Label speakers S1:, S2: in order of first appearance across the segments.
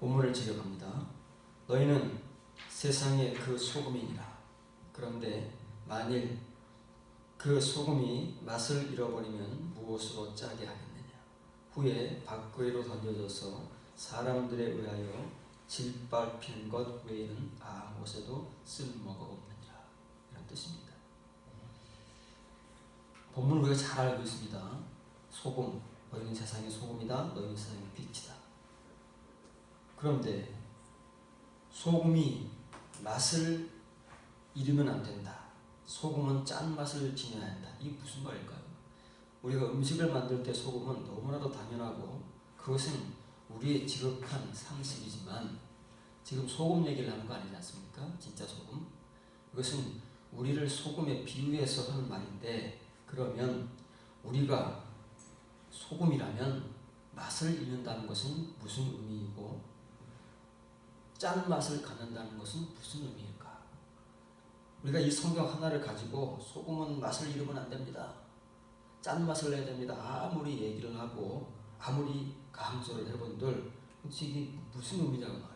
S1: 본문을 지적합니다. 너희는 세상의 그 소금이니라. 그런데 만일 그 소금이 맛을 잃어버리면 무엇으로 짜게 하겠느냐. 후에 밖으로 던져져서 사람들에 의하여 질밟히는 것 외에는 아무것에도 쓸모가 없느니라. 이런 뜻입니다. 본문을 우리가 잘 알고 있습니다. 소금, 너희는 세상의 소금이다. 너희는 세상의 빛이다. 그런데 소금이 맛을 잃으면 안 된다. 소금은 짠맛을 지녀야 한다. 이게 무슨 말일까요? 우리가 음식을 만들 때 소금은 너무나도 당연하고 그것은 우리의 지극한 상식이지만 지금 소금 얘기를 하는 거 아니지 않습니까? 진짜 소금. 이것은 우리를 소금에 비유해서 하는 말인데, 그러면 우리가 소금이라면 맛을 잃는다는 것은 무슨 의미이고 짠맛을 갖는다는 것은 무슨 의미일까? 우리가 이 성경 하나를 가지고 소금은 맛을 잃으면 안 됩니다. 짠맛을 내야 됩니다. 아무리 얘기를 하고 아무리 강조를 해본들 이게 무슨 의미냐고 말이에요.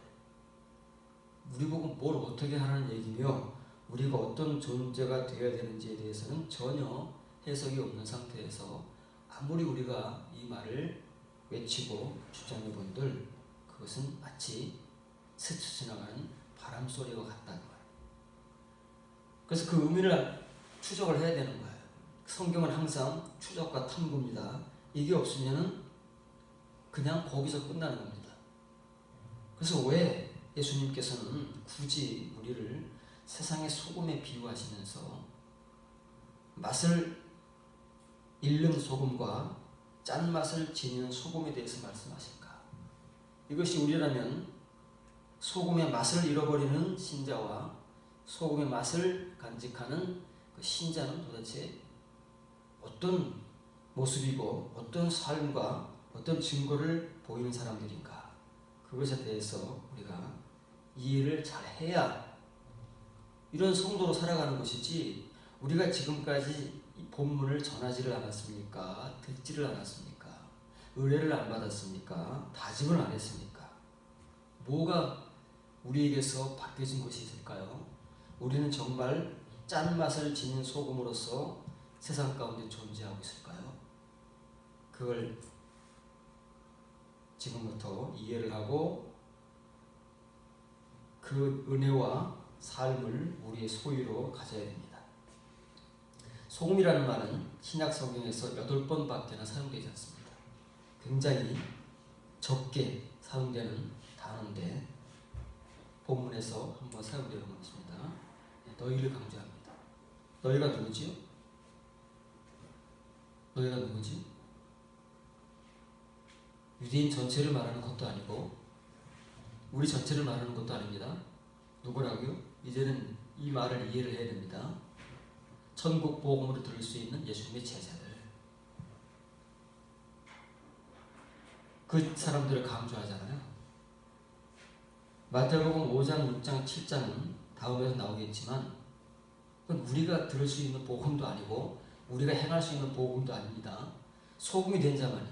S1: 우리 보고 뭘 어떻게 하라는 얘기며 우리가 어떤 존재가 되어야 되는지에 대해서는 전혀 해석이 없는 상태에서 아무리 우리가 이 말을 외치고 주장해 본들 그것은 마치 스쳐 지나가는 바람 소리와 같다는 거예요. 그래서 그 의미를 추적을 해야 되는 거예요. 성경은 항상 추적과 탐구입니다. 이게 없으면은 그냥 거기서 끝나는 겁니다. 그래서 왜 예수님께서는 굳이 우리를 세상의 소금에 비유하시면서 맛을 잃는 소금과 짠맛을 지니는 소금에 대해서 말씀하실까? 이것이 우리라면 소금의 맛을 잃어버리는 신자와 소금의 맛을 간직하는 그 신자는 도대체 어떤 모습이고 어떤 삶과 어떤 증거를 보이는 사람들인가? 그것에 대해서 우리가 이해를 잘 해야 이런 성도로 살아가는 것이지, 우리가 지금까지 이 본문을 전하지를 않았습니까? 듣지를 않았습니까? 의뢰를 안 받았습니까? 다짐을 안 했습니까? 뭐가 우리에게서 바뀌어진 것이 있을까요? 우리는 정말 짠맛을 지닌 소금으로서 세상 가운데 존재하고 있을까요? 그걸 지금부터 이해를 하고 그 은혜와 삶을 우리의 소유로 가져야 됩니다. 소금이라는 말은 신약 성경에서 8번밖에 사용되지 않습니다. 굉장히 적게 사용되는 단어인데 본문에서 한번 사용되어 보겠습니다. 너희를 강조합니다. 너희가 누구지요? 너희가 누구지? 유대인 전체를 말하는 것도 아니고 우리 전체를 말하는 것도 아닙니다. 누구라고요? 이제는 이 말을 이해를 해야 됩니다. 천국 복음으로 들을 수 있는 예수님의 제자들, 그 사람들을 강조하잖아요. 마태복음 5장, 6장, 7장은 다음에서 나오겠지만 그건 우리가 들을 수 있는 복음도 아니고 우리가 행할 수 있는 복음도 아닙니다. 소금이 된 자만이,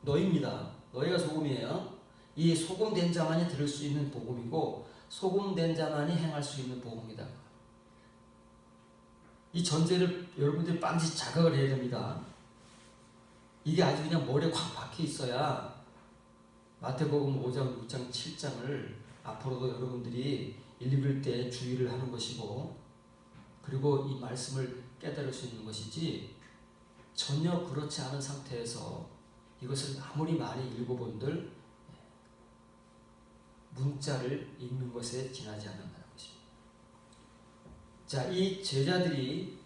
S1: 너희입니다. 너희가 소금이에요. 이 소금된 자만이 들을 수 있는 복음이고 소금된 자만이 행할 수 있는 복음이다. 이 전제를 여러분들이 반드시 자각을 해야 됩니다. 이게 아주 그냥 머리에 확 박혀 있어야 마태복음 5장, 6장, 7장을 앞으로도 여러분들이 읽을 때 주의를 하는 것이고, 그리고 이 말씀을 깨달을 수 있는 것이지, 전혀 그렇지 않은 상태에서 이것을 아무리 많이 읽어본들 문자를 읽는 것에 지나지 않는다는 것입니다. 자, 이 제자들이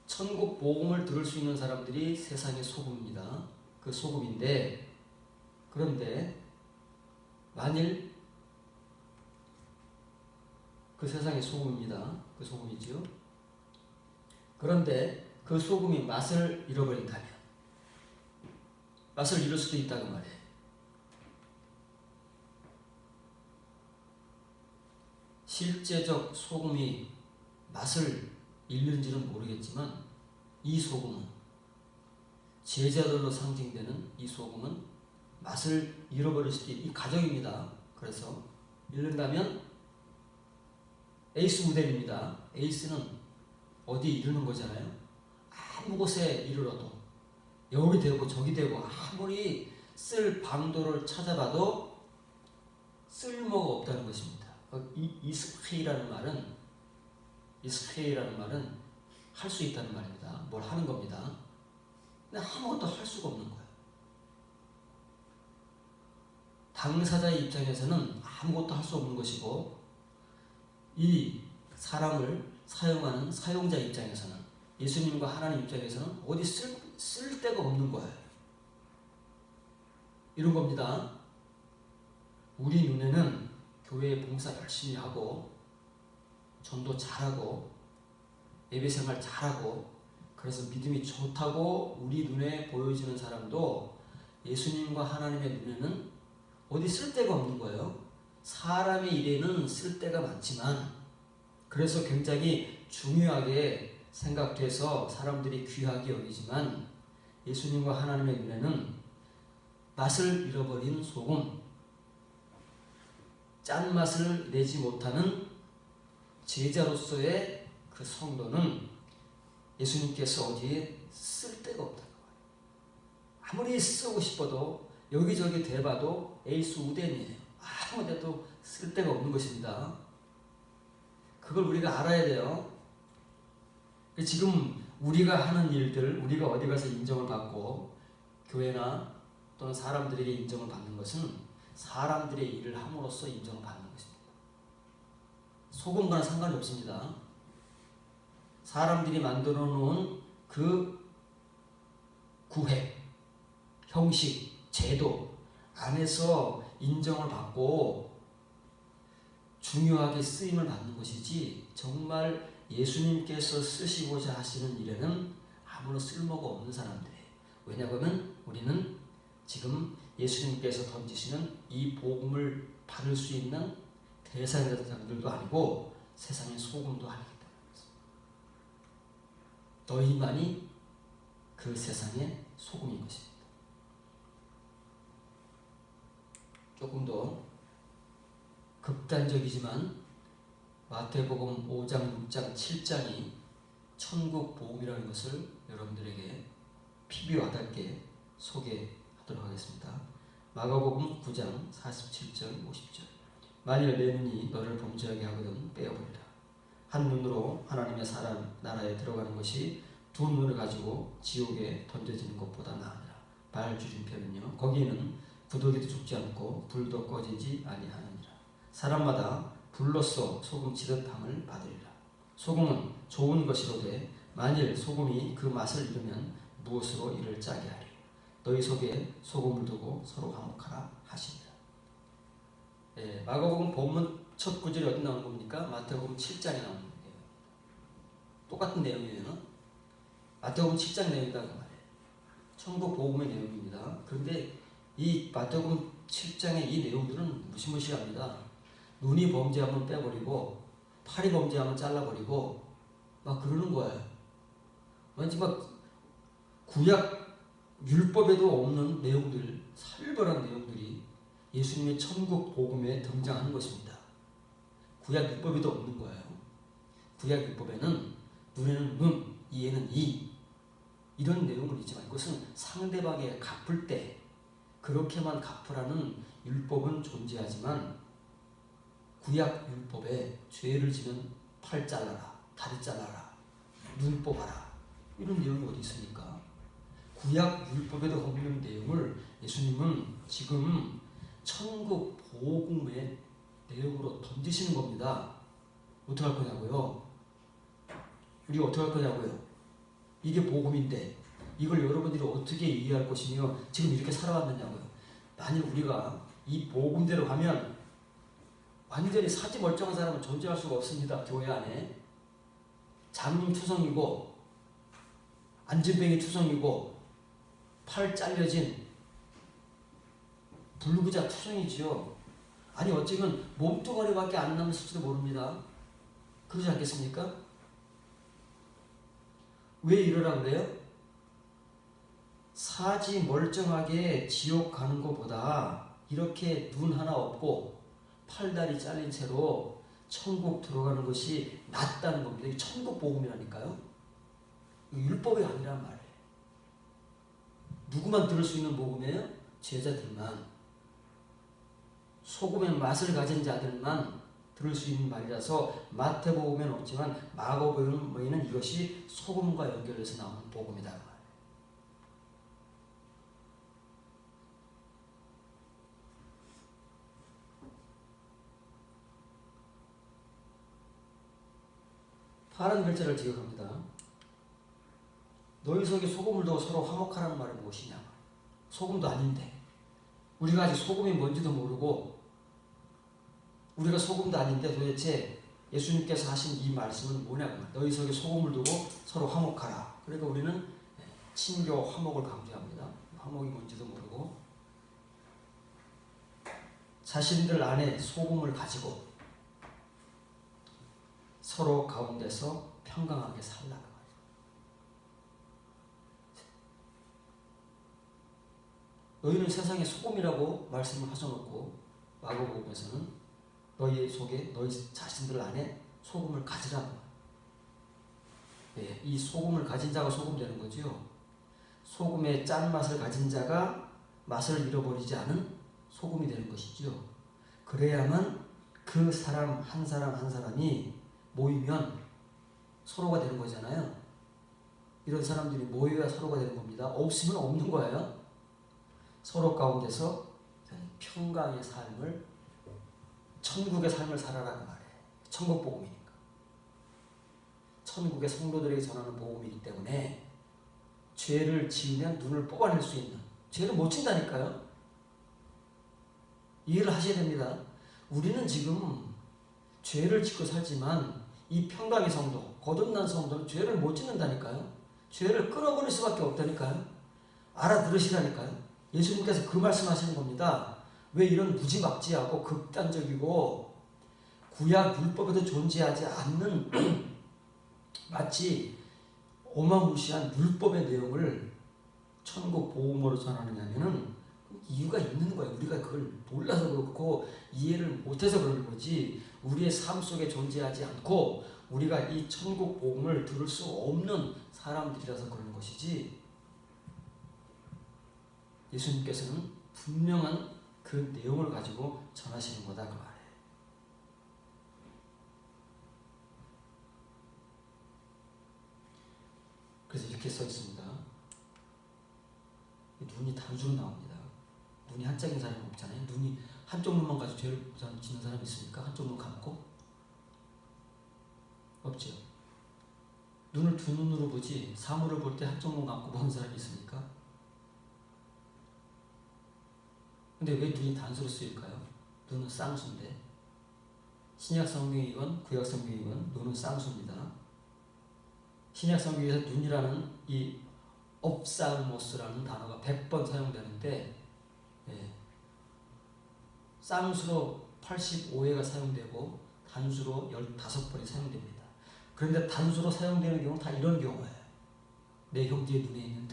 S1: 천국 복음을 들을 수 있는 사람들이 세상의 소금입니다. 그 소금인데, 그런데 만일 그 세상의 소금입니다. 그 소금이지요. 그런데 그 소금이 맛을 잃어버린다면, 맛을 잃을 수도 있다고 말해요. 실제적 소금이 맛을 잃는지는 모르겠지만 이 소금은, 제자들로 상징되는 이 소금은 맛을 잃어버릴 수도 있다. 이 가정입니다. 그래서 이른다면 에이스 우델입니다. 에이스는 어디 이르는 거잖아요. 아무 곳에 이르러도 여기 되고 저기 되고 아무리 쓸 방도를 찾아봐도 쓸모가 없다는 것입니다. 이스케이라는 말은 할 수 있다는 말입니다. 뭘 하는 겁니다. 근데 아무것도 할 수가 없는 거예요. 당사자의 입장에서는 아무것도 할 수 없는 것이고 이 사람을 사용하는 사용자 입장에서는 예수님과 하나님 입장에서는 어디 쓸 데가 없는 거예요. 이런 겁니다. 우리 눈에는 교회에 봉사 열심히 하고 전도 잘하고 예배생활 잘하고 그래서 믿음이 좋다고 우리 눈에 보여지는 사람도 예수님과 하나님의 눈에는 어디 쓸 데가 없는 거예요. 사람의 일에는 쓸 데가 많지만 그래서 굉장히 중요하게 생각돼서 사람들이 귀하게 여기지만 예수님과 하나님의 눈에는 맛을 잃어버린 소금, 짠맛을 내지 못하는 제자로서의 그 성도는 예수님께서 어디에 쓸 데가 없다는 거예요. 아무리 쓰고 싶어도 여기저기 대봐도 에이스 우덴이에요. 아무 데도 쓸 데가 없는 것입니다. 그걸 우리가 알아야 돼요. 지금 우리가 하는 일들, 우리가 어디 가서 인정을 받고 교회나 또는 사람들에게 인정을 받는 것은 사람들의 일을 함으로써 인정을 받는 것입니다. 소금과는 상관이 없습니다. 사람들이 만들어 놓은 그 구획, 형식, 제도 안에서 인정을 받고 중요하게 쓰임을 받는 것이지 정말 예수님께서 쓰시고자 하시는 일에는 아무런 쓸모가 없는 사람들이에요. 왜냐하면 우리는 지금 예수님께서 던지시는 이 복음을 받을 수 있는 대상자들도 아니고 세상의 소금도 아니기 때문입니다. 너희만이 그 세상의 소금인 것입니다. 조금 더 극단적이지만 마태복음 5장, 6장, 7장이 천국 복음이라는 것을 여러분들에게 피비 와닿게 소개하도록 하겠습니다. 마가복음 9장 47절 50절 만일 내 눈이 너를 범죄하게 하거든 빼어버리라. 한 눈으로 하나님의 나라에 들어가는 것이 두 눈을 가지고 지옥에 던져지는 것보다 나으니라. 발주림표는요. 거기에는 구더기도 죽지 않고 불도 꺼지지 아니하느니라. 사람마다 불로써 소금치듯 함을 받으리라. 소금은 좋은 것이로되 만일 소금이 그 맛을 잃으면 무엇으로 이를 짜게 하리. 너희 속에 소금을 두고 서로 화목하라 하시니라. 마가복음 본문 첫 구절이 어디 나오는 겁니까? 마태복음 7장에 나오는 거예요. 똑같은 내용이에요. 마태복음 7장 내용이다 그 말이에요. 천국 복음의 내용입니다. 그런데 이 마태복음 7장의 이 내용들은 무시무시합니다. 눈이 범죄하면 빼버리고 팔이 범죄하면 잘라버리고 막 그러는 거예요. 왠지 막 구약 율법에도 없는 내용들, 살벌한 내용들이 예수님의 천국 복음에 등장하는 것입니다. 구약 율법에도 없는 거예요. 구약 율법에는 눈에는 눈, 이에는 이 이런 내용을 있지만 이것은 상대방에 갚을 때 그렇게만 갚으라는 율법은 존재하지만 구약 율법에 죄를 지면 팔 잘라라, 다리 잘라라, 눈 뽑아라 이런 내용이 어디 있습니까? 구약 율법에도 없는 내용을 예수님은 지금 천국 복음의 내용으로 던지시는 겁니다. 어떻게 할 거냐고요? 우리 어떻게 할 거냐고요? 이게 복음인데 이걸 여러분들이 어떻게 이해할 것이며 지금 이렇게 살아왔느냐고요. 만일 우리가 이 복음대로 가면 완전히 사지 멀쩡한 사람은 존재할 수가 없습니다. 교회 안에 장님 투성이고 안진뱅이 투성이고 팔 잘려진 불구자 투성이지요. 아니 어쩌면 몸뚱아리밖에 안 남았을지도 모릅니다. 그러지 않겠습니까? 왜 이러라 그래요? 사지 멀쩡하게 지옥 가는 것보다 이렇게 눈 하나 없고 팔다리 잘린 채로 천국 들어가는 것이 낫다는 겁니다. 이 천국 복음이라니까요. 율법이 아니란 말이에요. 누구만 들을 수 있는 복음이에요? 제자들만. 소금의 맛을 가진 자들만 들을 수 있는 말이라서 마태복음에는 없지만 마가복음에는 이것이 소금과 연결해서 나오는 복음이다. 파란 글자를 지적합니다. 너희 속에 소금을 두고 서로 화목하라는 말은 무엇이냐? 소금도 아닌데 우리가 아직 소금이 뭔지도 모르고 우리가 소금도 아닌데 도대체 예수님께서 하신 이 말씀은 뭐냐고. 너희 속에 소금을 두고 서로 화목하라. 그러니까 우리는 친교 화목을 강조합니다. 화목이 뭔지도 모르고 자신들 안에 소금을 가지고 서로 가운데서 평강하게 살라는 말이에요. 너희는 세상의 소금이라고 말씀을 하셔놓고 마가복음에서는 너희 속에 너희 자신들 안에 소금을 가지라고. 네, 이 소금을 가진 자가 소금 되는 거죠. 소금의 짠맛을 가진 자가 맛을 잃어버리지 않은 소금이 되는 것이죠. 그래야만 그 사람 한 사람이 모이면 서로가 되는 거잖아요. 이런 사람들이 모여야 서로가 되는 겁니다. 없으면 없는 거예요. 서로 가운데서 평강의 삶을, 천국의 삶을 살아라는 말이에요. 천국 복음이니까. 천국의 성도들에게 전하는 복음이기 때문에 죄를 지으면 눈을 뽑아낼 수 있는, 죄를 못 진다니까요. 이해를 하셔야 됩니다. 우리는 지금 죄를 짓고 살지만 이 평강의 성도, 거듭난 성도는 죄를 못 짓는다니까요. 죄를 끊어버릴 수밖에 없다니까요. 알아들으시라니까요. 예수님께서 그 말씀하시는 겁니다. 왜 이런 무지막지하고 극단적이고 구약 율법에도 존재하지 않는 마치 어마무시한 율법의 내용을 천국 복음으로 전하느냐면은 이유가 있는 거예요. 우리가 그걸 몰라서 그렇고 이해를 못해서 그러는 거지. 우리의 삶 속에 존재하지 않고 우리가 이 천국 복음을 들을 수 없는 사람들이라서 그러는 것이지. 예수님께서는 분명한 그 내용을 가지고 전하시는 거다 그 말이에요. 그래서 이렇게 써 있습니다. 눈이 단수로 나옵니다. 눈이 한짝인 사람이 없잖아요. 눈이 한쪽 눈만 가지고 죄를 짓는 사람이 있습니까? 한쪽 눈 감고? 없죠. 눈을 두 눈으로 보지 사물을 볼 때 한쪽 눈 감고 보는 사람이 있습니까? 근데 왜 눈이 단수로 쓰일까요? 눈은 쌍수인데. 신약 성경이건 구약 성경이건 눈은 쌍수입니다. 신약 성경에서 눈이라는 이 옵살모스라는 단어가 100번 사용되는데 쌍수로 85회가 사용되고 단수로 15번이 사용됩니다. 그런데 단수로 사용되는 경우는 다 이런 경우예요. 내 형제의 눈에 있는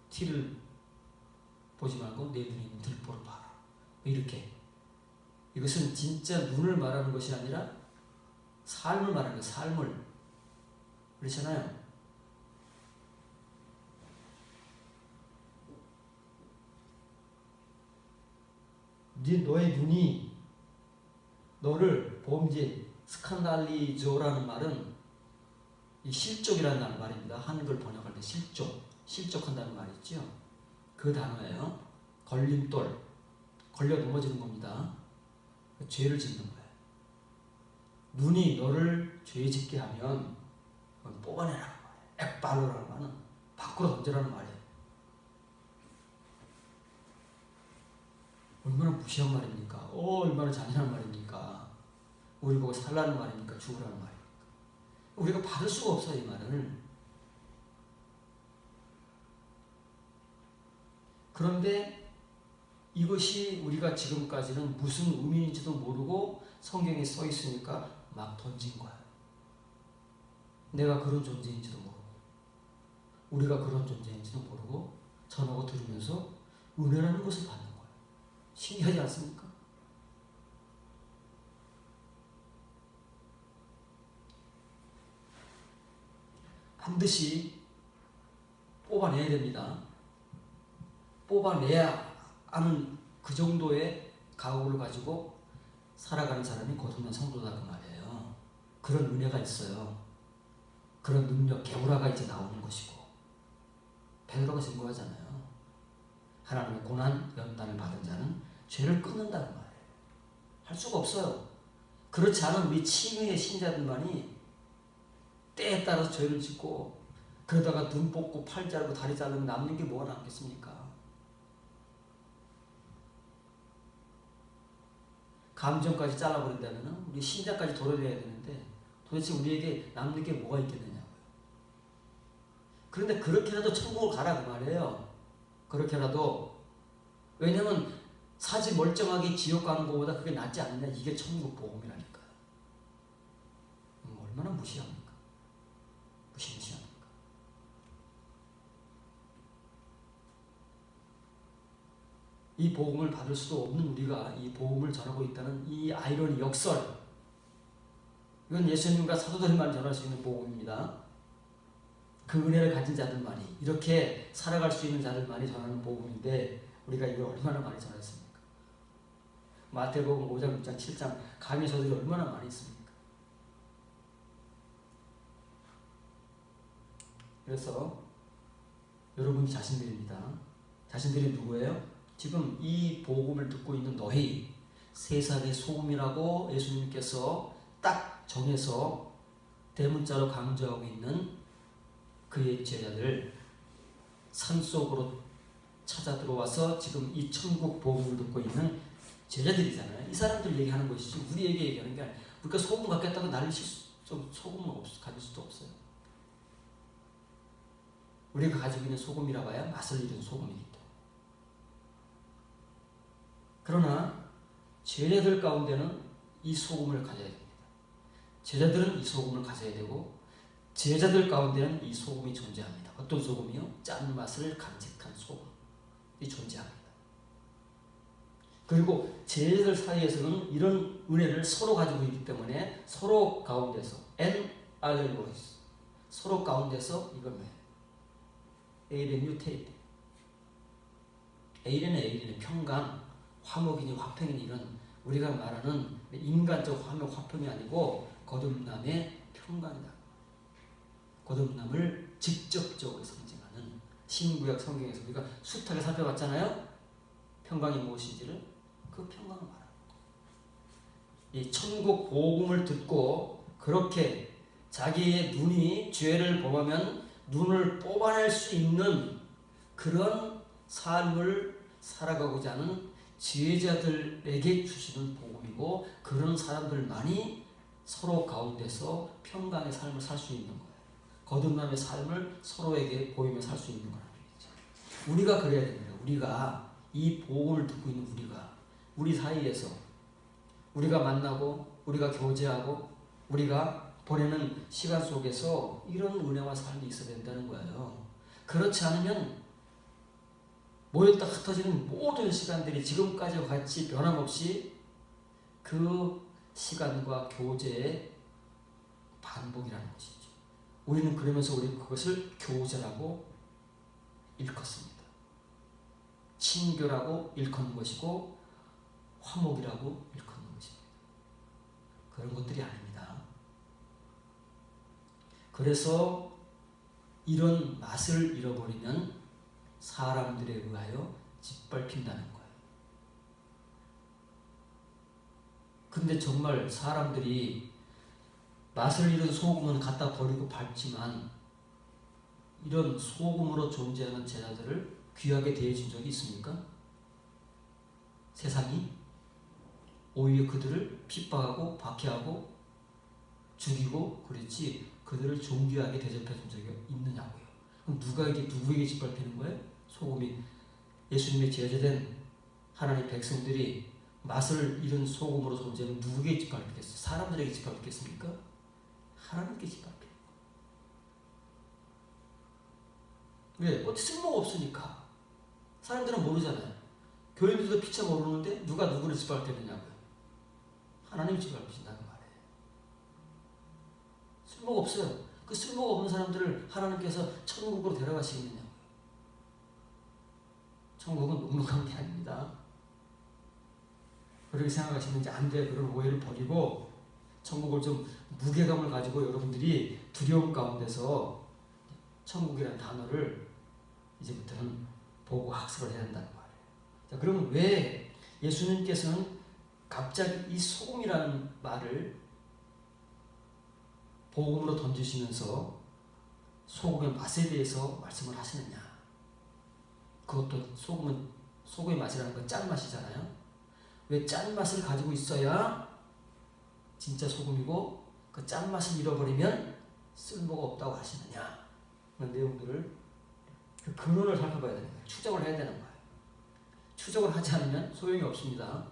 S1: 티를 보지 말고 내 눈에 있는 들보를 봐라. 이렇게. 이것은 진짜 눈을 말하는 것이 아니라 삶을 말하는 거예요. 삶을. 그렇잖아요. 너의 눈이 너를 범죄, 스칸달리조라는 말은 이 실족이라는 말입니다. 한글 번역할 때 실족한다는 말이 있죠. 그 단어예요. 걸림돌, 걸려 넘어지는 겁니다. 죄를 짓는 거예요. 눈이 너를 죄 짓게 하면 그건 뽑아내라는 말이에요. 액발로라는 말은 밖으로 던지라는 말이에요. 얼마나 무시한 말입니까? 얼마나 잔인한 말입니까? 우리 보고 살라는 말입니까? 죽으라는 말입니까? 우리가 받을 수가 없어요, 이 말을. 그런데 이것이 우리가 지금까지는 무슨 의미인지도 모르고 성경에 써 있으니까 막 던진 거야. 내가 그런 존재인지도 모르고 우리가 그런 존재인지도 모르고 전하고 들으면서 은혜라는 것을 받는 거예요. 신기하지 않습니까? 반드시 뽑아내야 됩니다. 뽑아내야 하는 그 정도의 각오를 가지고 살아가는 사람이 거듭난 성도다 그 말이에요. 그런 은혜가 있어요. 그런 능력, 개우라가 이제 나오는 것이고, 베드로가 증거하잖아요. 하나님의 고난 연단을 받은 자는 죄를 끊는다는 말이에요. 할 수가 없어요. 그렇지 않은 우리 칭의의 신자들만이 때에 따라서 죄를 짓고 그러다가 눈 뽑고 팔 자르고 다리 자르면 남는 게 뭐가 남겠습니까? 감정까지 잘라버린다면 우리 신자까지 도려내야 되는데 도대체 우리에게 남는 게 뭐가 있겠느냐고요. 그런데 그렇게라도 천국을 가라 그 말이에요. 그렇게라도. 왜냐면 사지 멀쩡하게 지옥 가는 것보다 그게 낫지 않느냐. 이게 천국 복음이라니까요. 얼마나 무시합니까? 무시합니까? 이 복음을 받을 수도 없는 우리가 이 복음을 전하고 있다는 이 아이러니 역설, 이건 예수님과 사도들만 전할 수 있는 복음입니다. 그 은혜를 가진 자들만이, 이렇게 살아갈 수 있는 자들만이 전하는 복음인데 우리가 이걸 얼마나 많이 전했습니까? 마태복음 5장, 6장, 7장 강의서들이 얼마나 많이 있습니까? 그래서 여러분이 자신들입니다. 자신들이 누구예요? 지금 이 복음을 듣고 있는 너희, 세상의 소금이라고 예수님께서 딱 정해서 대문자로 강조하고 있는 그의 제자들, 산속으로 찾아 들어와서 지금 이 천국 복음을 듣고 있는 제자들이잖아요. 이 사람들 얘기하는 것이지 우리에게 얘기하는 게 아니라, 우리가 소금 갖겠다고 날리실 소금은 가질 수도 없어요. 우리가 가지고 있는 소금이라 봐야 맛을 잃은 소금이기 때문에. 그러나 제자들 가운데는 이 소금을 가져야 됩니다. 제자들은 이 소금을 가져야 되고, 제자들 가운데는 이 소금이 존재합니다. 어떤 소금이요? 짠맛을 간직한 소금이 존재합니다. 그리고 제자들 사이에서는 이런 은혜를 서로 가지고 있기 때문에 서로 가운데서 알렐로이스, 서로 가운데서 이걸 왜? 에이렌 유테이트, 에이렌의 평강, 화목이니 화평이니 이런 우리가 말하는 인간적 화목, 화평이 아니고 거듭남의 평강이다. 거듭남을 직접적으로 상징하는 신구약 성경에서 우리가 숱하게 살펴봤잖아요. 평강이 무엇인지를. 그 평강을 말합니다. 이 천국 복음을 듣고 그렇게 자기의 눈이 죄를 범하면 눈을 뽑아낼 수 있는 그런 삶을 살아가고자 하는 제자들에게 주시는 복음이고, 그런 사람들만이 서로 가운데서 평강의 삶을 살 수 있는 거예요. 거듭남의 삶을 서로에게 보이며 살 수 있는 거라는 얘기죠. 우리가 그래야 됩니다. 우리가 이 복음을 듣고 있는 우리 사이에서 우리가 만나고 우리가 교제하고 우리가 보내는 시간 속에서 이런 은혜와 삶이 있어야 된다는 거예요. 그렇지 않으면 모였다 흩어지는 모든 시간들이 지금까지와 같이 변함없이 그 시간과 교제의 반복이라는 것이죠. 우리는 그러면서 우리 그것을 교제라고 일컫습니다. 친교라고 일컫는 것이고 화목이라고 일컫는 것입니다. 그런 것들이 아닙니다. 그래서 이런 맛을 잃어버리면 사람들에 의하여 짓밟힌다는 거예요. 근데 정말 사람들이 맛을 잃은 소금은 갖다 버리고 밟지만 이런 소금으로 존재하는 제자들을 귀하게 대해준 적이 있습니까? 세상이 오히려 그들을 핍박하고 박해하고 죽이고 그랬지 그들을 존귀하게 대접해 준 적이 있느냐고요. 그럼 누구에게 짓밟히는 거예요? 소금이 예수님의 제자된 하나님 백성들이 맛을 잃은 소금으로 존재하면 누구에게 짓밟히겠어요? 사람들에게 짓밟히겠습니까? 하나님께 짓밟혀요. 왜? 어떻게 쓸모가 없으니까. 사람들은 모르잖아요. 교인들도 피차 모르는데 누가 누구를 짓밟혔느냐고요. 하나님이 짓밟히신다는 말이에요. 쓸모가 없어요. 그 쓸모가 없는 사람들을 하나님께서 천국으로 데려가시겠느냐고요. 천국은 눅눅한 게 아닙니다. 그렇게 생각하시는지 안 돼. 그런 오해를 버리고 천국을 좀 무게감을 가지고 여러분들이 두려움 가운데서 천국이라는 단어를 이제부터는 보고 학습을 해야 한다는 말이에요. 자, 그러면 왜 예수님께서는 갑자기 이 소금이라는 말을 복음으로 던지시면서 소금의 맛에 대해서 말씀을 하시느냐? 그것도 소금의 맛이라는 건 짠맛이잖아요. 왜 짠맛을 가지고 있어야 진짜 소금이고 그 짠맛을 잃어버리면 쓸모가 없다고 하시느냐? 그런 내용들을 그 근원을 살펴봐야 되는 거예요. 추적을 해야 되는 거예요. 추적을 하지 않으면 소용이 없습니다.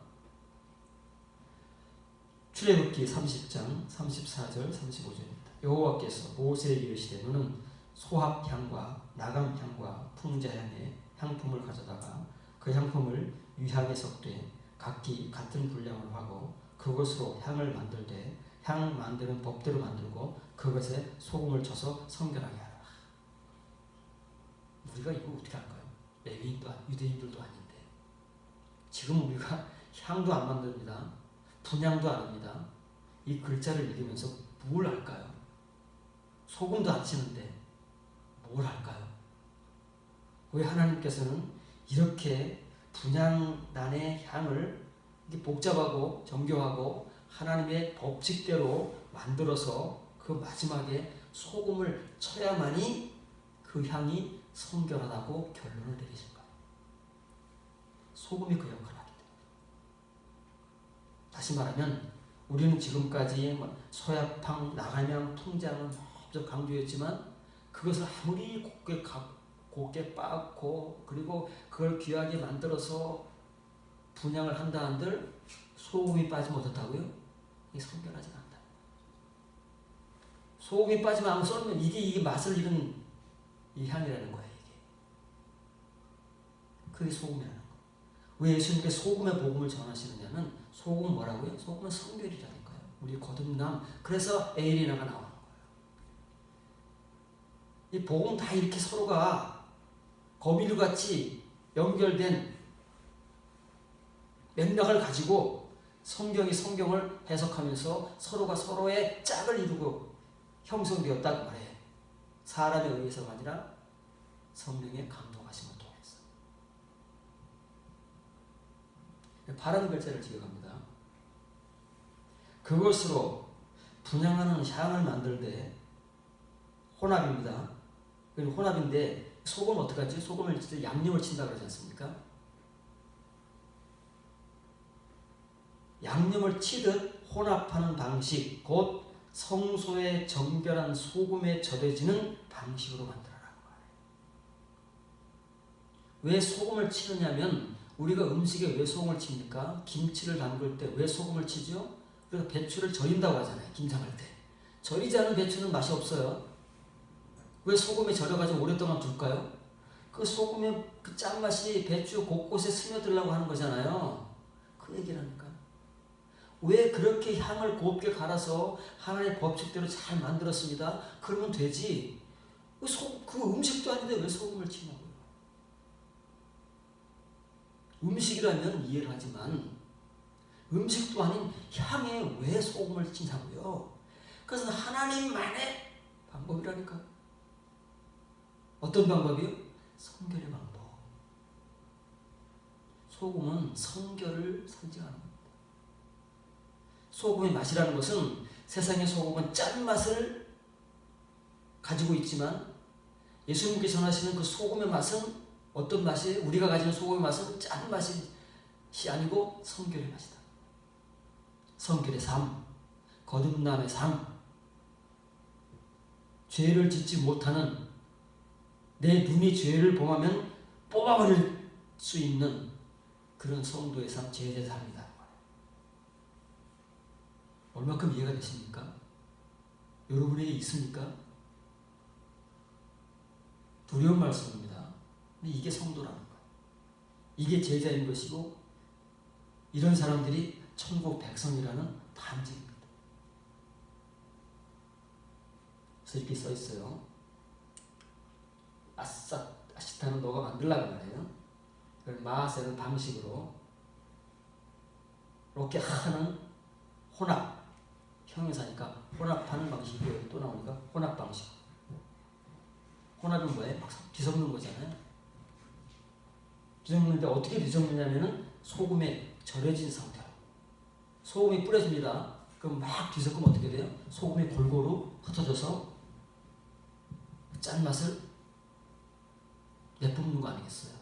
S1: 출애굽기 30장 34절 35절입니다. 여호와께서 모세에게 이르시되 너는 소합향과 나감향과 풍자향의 향품을 가져다가 그 향품을 유향에 섞되 각기 같은 분량으로 하고 그것으로 향을 만들되 향 만드는 법대로 만들고 그것에 소금을 쳐서 성결하게 하라. 우리가 이거 어떻게 할까요? 레위인도 유대인들도 아닌데 지금 우리가 향도 안 만듭니다. 분향도 안 합니다. 이 글자를 읽으면서 뭘 할까요? 소금도 안 치는데 뭘 할까요? 왜 하나님께서는 이렇게 분향단의 향을 이렇게 복잡하고 정교하고 하나님의 법칙대로 만들어서 그 마지막에 소금을 쳐야만이 그 향이 성결하다고 결론을 내리실까요? 소금이 그 역할을 하기 때문에. 다시 말하면 우리는 지금까지 소합향, 나감향, 풍자향을 먼저 강조했지만 그것을 아무리 곱게 빻고 그리고 그걸 귀하게 만들어서 분향을 한다 한들 소금이 빠지면 어떻다고요? 이게 성결하지 않다. 소금이 빠지면 아무 썰면 이게 맛을 잃은 이 향이라는 거예요. 이게. 그게 소금이라는 거예요. 왜 예수님께서 소금의 복음을 전하시느냐면 소금은 뭐라고요? 소금은 성결이라니까요. 우리 거듭남. 그래서 에일리나가 나오는 거예요. 이 복음 다 이렇게 서로가 거미줄같이 연결된 맥락을 가지고 성경이 성경을 해석하면서 서로가 서로의 짝을 이루고 형성되었다고 말해요. 사람에 의해서가 아니라 성령의 감동하심을 통해서. 바른 글자를 지어갑니다. 그것으로 분향하는 향을 만들되 혼합입니다. 그리고 혼합인데 소금은 어떡하지? 소금을 진짜 양념을 친다 그러지 않습니까? 양념을 치듯 혼합하는 방식, 곧 성소의 정결한 소금에 절여지는 방식으로 만들어라는 거예요. 왜 소금을 치느냐면 우리가 음식에 왜 소금을 칩니까? 김치를 담글 때 왜 소금을 치죠? 그래서 배추를 절인다고 하잖아요. 김장할 때. 절이지 않은 배추는 맛이 없어요. 왜 소금에 절여가지고 오랫동안 둘까요? 그 소금의 그 짠맛이 배추 곳곳에 스며들려고 하는 거잖아요. 그 얘기라니까. 왜 그렇게 향을 곱게 갈아서 하나님의 법칙대로 잘 만들었습니다. 그러면 되지. 그 음식도 아닌데 왜 소금을 치냐고요. 음식이라면 이해를 하지만 음식도 아닌 향에 왜 소금을 치냐고요. 그것은 하나님만의 방법이라니까요. 어떤 방법이요? 성결의 방법. 소금은 성결을 상징하는 겁니다. 소금의 맛이라는 것은 세상의 소금은 짠맛을 가지고 있지만 예수님께 전하시는 그 소금의 맛은 어떤 맛이에요? 우리가 가지는 소금의 맛은 짠맛이 아니고 성결의 맛이다. 성결의 삶, 거듭남의 삶, 죄를 짓지 못하는 내 눈이 죄를 범하면 뽑아버릴 수 있는 그런 성도의 삶, 제자의 삶이다. 얼마큼 이해가 되십니까? 여러분에게 있습니까? 두려운 말씀입니다. 근데 이게 성도라는 거예요. 이게 제자인 것이고 이런 사람들이 천국 백성이라는 반증입니다. 그래서 이렇게 써 있어요. 아시타는 너가 만들라고 말해요. 마아세는 방식으로 이렇게 하는 혼합, 형용사니까 혼합하는 방식이 여기 또 나오니까 혼합 방식. 혼합은 뭐예요? 막 뒤섞는 거잖아요. 뒤섞는데 어떻게 뒤섞느냐면은 소금에 절여진 상태로. 소금이 뿌려집니다. 그럼 막 뒤섞으면 어떻게 돼요? 소금이 골고루 흩어져서 짠맛을 내뿜는 거 아니겠어요?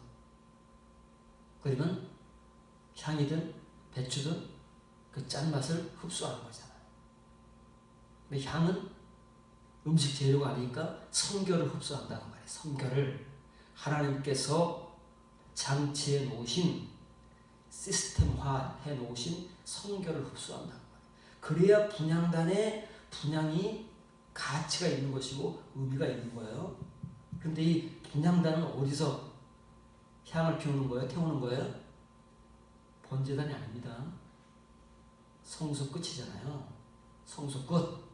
S1: 그러면 향이든 배추든 그 짠맛을 흡수하는 거잖아요. 근데 향은 음식 재료가 아니니까 성결을 흡수한다는 말이에요. 성결을 하나님께서 장치해 놓으신, 시스템화해 놓으신 성결을 흡수한다는 말이에요. 그래야 분향단의 분향이 가치가 있는 것이고 의미가 있는 거예요. 그런데 이 분향단은 어디서 향을 피우는 거예요? 태우는 거예요? 번제단이 아닙니다. 성소 끝이잖아요. 성소 끝.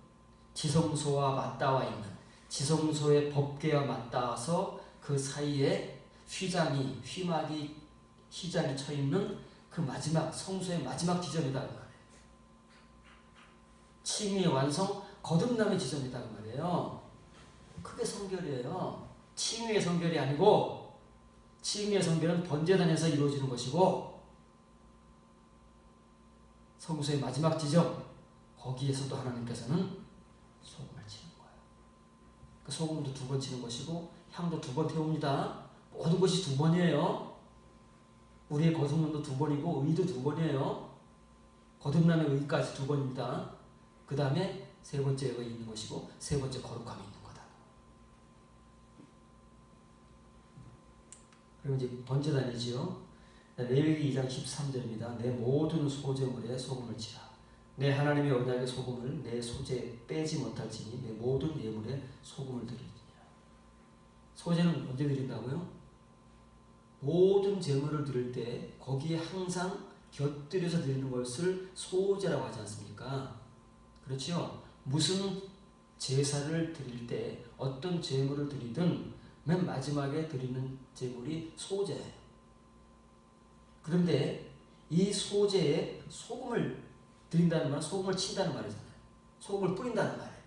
S1: 지성소와 맞닿아 있는, 지성소의 법궤와 맞닿아서 그 사이에 휘장이 쳐 있는 그 마지막, 성소의 마지막 지점이다 그 말이에요. 칭의의 완성, 거듭남의 지점이다 그 말이에요. 그게 성결이에요. 칭의의 성결이 아니고, 칭의의 성결은 번제단에서 이루어지는 것이고, 성소의 마지막 지점, 거기에서도 하나님께서는 소금을 치는 거예요. 그 소금도 2번 치는 것이고 향도 2번 태웁니다. 모든 것이 2번이에요. 우리의 거듭남도 2번이고 의도 2번이에요. 거듭남의 의까지 2번입니다. 그 다음에 3번째 의가 있는 것이고 3번째 거룩함이 있는 거다. 그리고 이제 번제단이지요. 레위기 2장 13절입니다. 내 모든 소제물에 소금을 치라. 내 하나님의 언약의 소금을 내 소재에 빼지 못할지니 내 모든 예물에 소금을 드리리라. 소제는 언제 드린다고요? 모든 제물을 드릴 때 거기에 항상 곁들여서 드리는 것을 소제라고 하지 않습니까? 그렇죠? 무슨 제사를 드릴 때 어떤 제물을 드리든 맨 마지막에 드리는 제물이 소제예요. 그런데 이 소제에 소금을 드린다는 말은 소금을 친다는 말이잖아요. 소금을 뿌린다는 말이에요.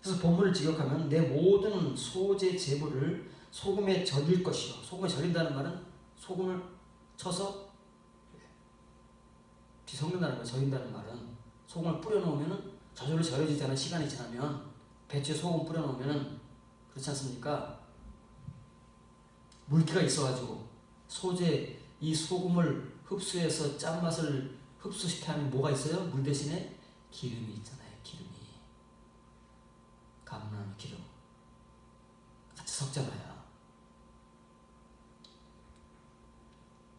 S1: 그래서 본문을 직역하면 내 모든 소제 제물을 소금에 절일 것이요. 소금에 절인다는 말은 소금을 쳐서 뒤섞는다는 거예요. 절인다는 말은 소금을 뿌려놓으면 저절로 절여지잖아요. 시간이 지나면 배추에 소금 뿌려놓으면 그렇지 않습니까? 물기가 있어가지고 소제 이 소금을 흡수해서 짠맛을 흡수시켜 하는 뭐가 있어요? 물 대신에 기름이 있잖아요. 기름이. 감람 기름. 같이 섞잖아요.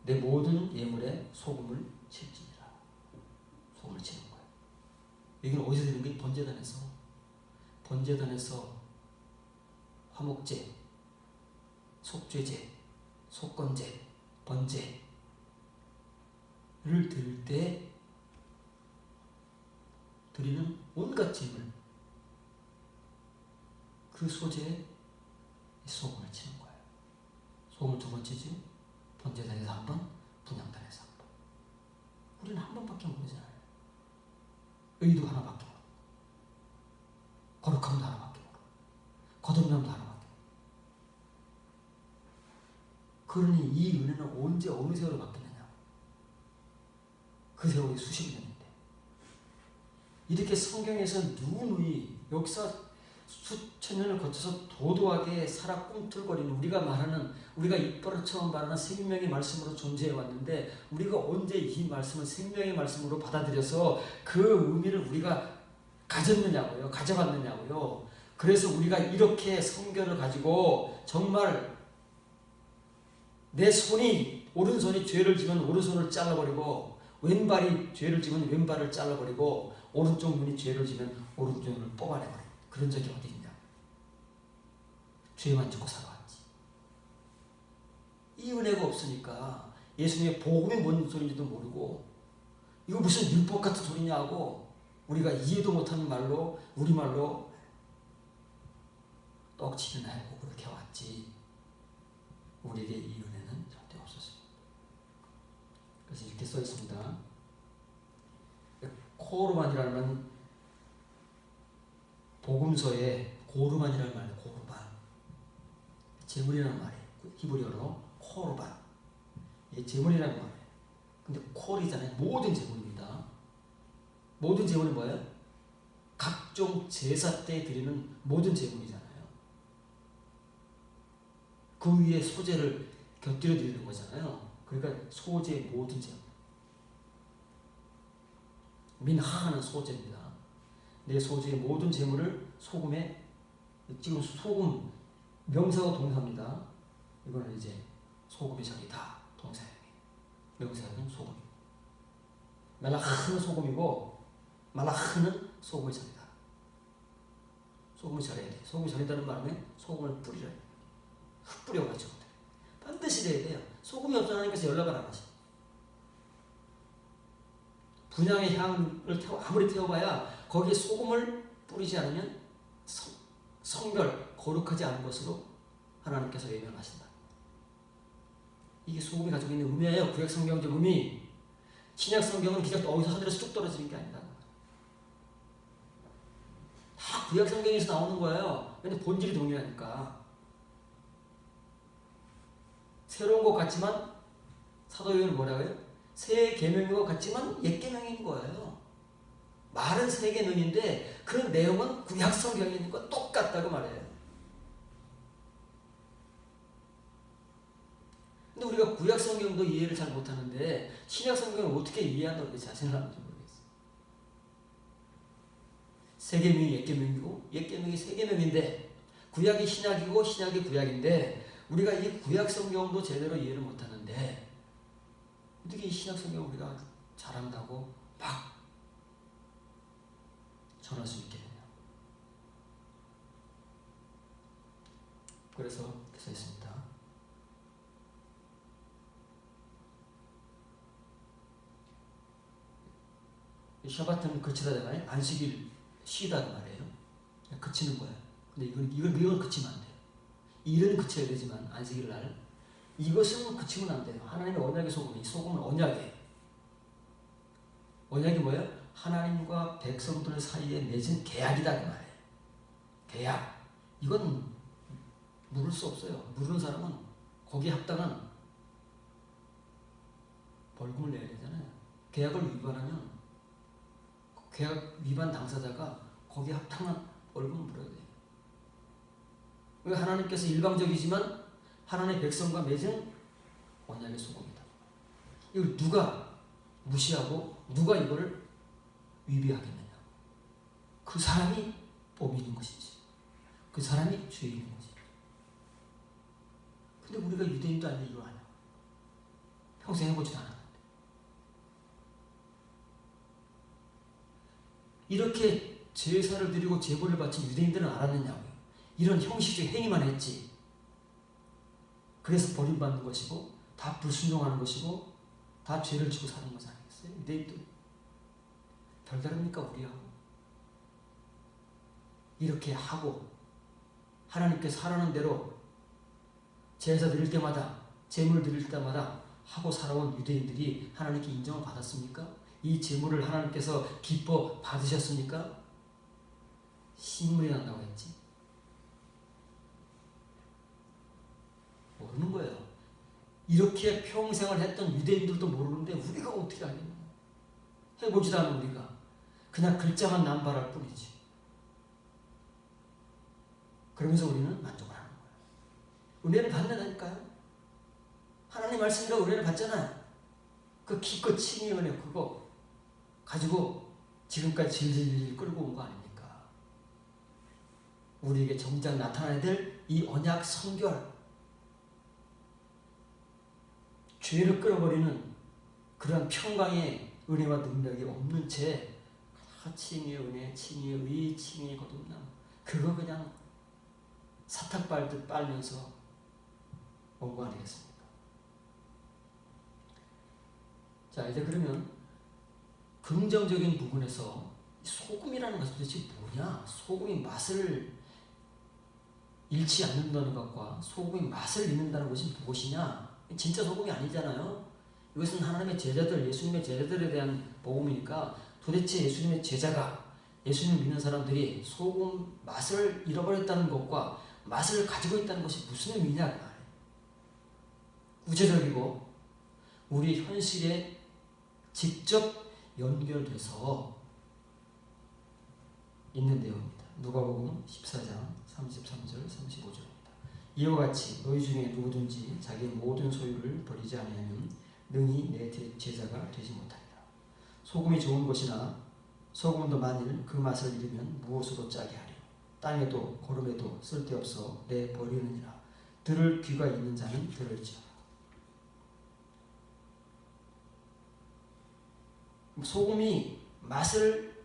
S1: 내 모든 예물에 소금을 칠지니라. 소금을 치는 거예요. 여기는 어디서 드리는 게 번제단에서. 번제단에서 화목제, 속죄제, 속건제, 번제를 드릴 때 드리는 온갖 제물 그 소재에 소금을 치는 거예요. 소금을 2번 치지 번제단에서 1번, 분향단에서 1번. 우리는 1번밖에 모르잖아요. 의도 하나밖에 모르고 거룩함도 하나밖에 모르고 거듭남도 하나밖에. 그러니 이 은혜는 언제 어느 세월에 바뀌느냐? 그 세월이 수십 년인데 이렇게 성경에서 누누이 역사 수천 년을 거쳐서 도도하게 살아 꿈틀거리는 우리가 말하는 우리가 입버릇처럼 말하는 생명의 말씀으로 존재해 왔는데 우리가 언제 이 말씀을 생명의 말씀으로 받아들여서 그 의미를 우리가 가졌느냐고요? 가져갔느냐고요? 그래서 우리가 이렇게 성경을 가지고 정말 내 손이 오른손이 죄를 지면 오른손을 잘라버리고 왼발이 죄를 지면 왼발을 잘라버리고 오른쪽 눈이 죄를 지면 오른쪽 눈을 뽑아내버려. 그런 적이 어디 있냐? 죄만 짓고 살아왔지. 이 은혜가 없으니까 예수님의 복음이 뭔 소리인지도 모르고 이거 무슨 율법 같은 소리냐고 우리가 이해도 못하는 말로 우리말로 떡치는 하고 그렇게 왔지 우리에게 이 은혜는 절대 없었습니다. 그래서 이렇게 써 있습니다. 코르반이라는 복음서에 고르반이라는 말이에요. 고르반 제물이라는 말이에요. 히브리어로 코르반 이게 제물이라는 말이에요. 근데 콜이잖아요. 모든 제물입니다. 모든 제물이 뭐예요? 각종 제사 때 드리는 모든 제물이잖아요. 그 위에 소제를 곁들여 드리는 거잖아요. 그러니까 소제의 모든 제물. 민하는 소제입니다. 내 소제의 모든 제물을 소금에 지금 소금 명사와 동사입니다. 이거는 이제 소금의 절이다. 동사형이. 명사형은 소금. 멜라흐는 소금이고 말라흐는 소금의 절이다. 소금을 절여야 돼. 소금을 절인다는 말은 소금을 뿌려야 돼. 흙 뿌려가지고 반드시 돼야 돼요. 소금이 없어 하나님께서 연락을 안 하시. 분향의 향을 아무리 태워봐야 거기에 소금을 뿌리지 않으면 성결, 거룩하지 않은 것으로 하나님께서 외면하신다. 이게 소금이 가지고 있는 의미예요. 구약 성경적 의미. 신약 성경은 그냥 어디서 하늘에서 뚝 떨어지는 게 아니다. 다 구약 성경에서 나오는 거예요. 근데 본질이 동일하니까. 새로운 것 같지만 사도 요한은 뭐라고요? 새 계명인 것 같지만 옛 계명인 거예요. 말은 새 계명인데 그 내용은 구약 성경에 있는 거 똑같다고 말해요. 근데 우리가 구약 성경도 이해를 잘 못하는데 신약 성경을 어떻게 이해한다고 자신을 하는지 모르겠어요. 새 계명이 옛 계명이고 옛 계명이 새 계명인데 구약이 신약이고 신약이 구약인데 우리가 이 구약 성경도 제대로 이해를 못하는데 어떻게 이 신약 성경 우리가 잘한다고 막 전할 수 있게 되냐. 그래서 이렇게 써 있습니다. 샤바트는 그치다잖아요. 안식일 쉬다는 말이에요. 그치는 거예요. 근데 이건 그치면 안 돼요. 일은 그쳐야 되지만 안식일 날 이것은 그치면 안 돼요. 하나님의 언약의 소금, 이 소금은 언약이에요. 언약이 뭐예요? 하나님과 백성들 사이에 맺은 계약이다 그 말이에요. 계약. 이건 물을 수 없어요. 물은 사람은 거기에 합당한 벌금을 내야 되잖아요. 계약을 위반하면 계약 위반 당사자가 거기에 합당한 벌금을 물어야 돼요. 하나님께서 일방적이지만 하나님의 백성과 맺은 언약의 소금이다. 이걸 누가 무시하고 누가 이걸 위배하겠느냐. 그 사람이 법이 있는 것이지. 그 사람이 죄인인 것이지. 근데 우리가 유대인도 아닌데 이걸 하냐. 평생 해보지도 않았는데. 이렇게 제사를 드리고 제물을 바친 유대인들은 알았느냐고요. 이런 형식적 행위만 했지. 그래서 버림받는 것이고 다 불순종하는 것이고 다 죄를 지고 사는 것이 아니겠어요? 유대인들 별다릅니까 우리하고? 이렇게 하고 하나님께서 하라는 대로 제사 드릴 때마다 제물 드릴 때마다 하고 살아온 유대인들이 하나님께 인정을 받았습니까? 이 제물을 하나님께서 기뻐 받으셨습니까? 신물이 난다고 했지. 모르는 거예요. 이렇게 평생을 했던 유대인들도 모르는데 우리가 어떻게 알겠냐. 해보지도 않은 우리가 그냥 글자만 남발할 뿐이지. 그러면서 우리는 만족을 하는 거예요. 은혜를 받는다니까요. 하나님 말씀이라고 은혜를 받잖아요. 그 기껏 칭의 은혜 그거 가지고 지금까지 질질 끌고 온 거 아닙니까? 우리에게 정작 나타나야 될 이 언약 성결, 죄를 끌어버리는 그런 평강의 은혜와 능력이 없는 채 칭의 은혜, 칭의 의, 칭의 거듭남 그거 그냥 사탕 빨듯 빨면서 온 거 아니겠습니까? 자 이제 그러면 긍정적인 부분에서 소금이라는 것은 도대체 뭐냐? 소금이 맛을 잃지 않는다는 것과 소금이 맛을 잃는다는 것이 무엇이냐? 진짜 소금이 아니잖아요. 이것은 하나님의 제자들, 예수님의 제자들에 대한 복음이니까 도대체 예수님의 제자가, 예수님을 믿는 사람들이 소금 맛을 잃어버렸다는 것과 맛을 가지고 있다는 것이 무슨 의미냐? 구체적이고 우리 현실에 직접 연결돼서 있는 내용입니다. 누가복음 14장 33절 35절입니다. 이와 같이 너희 중에 누구든지 자기의 모든 소유를 버리지 아니하면 능히 내 제자가 되지 못하리라. 소금이 좋은 것이나 소금도 만일 그 맛을 잃으면 무엇으로 짜게 하리요. 땅에도 거름에도 쓸데없어 내 버리느니라. 들을 귀가 있는 자는 들을지어다. 소금이 맛을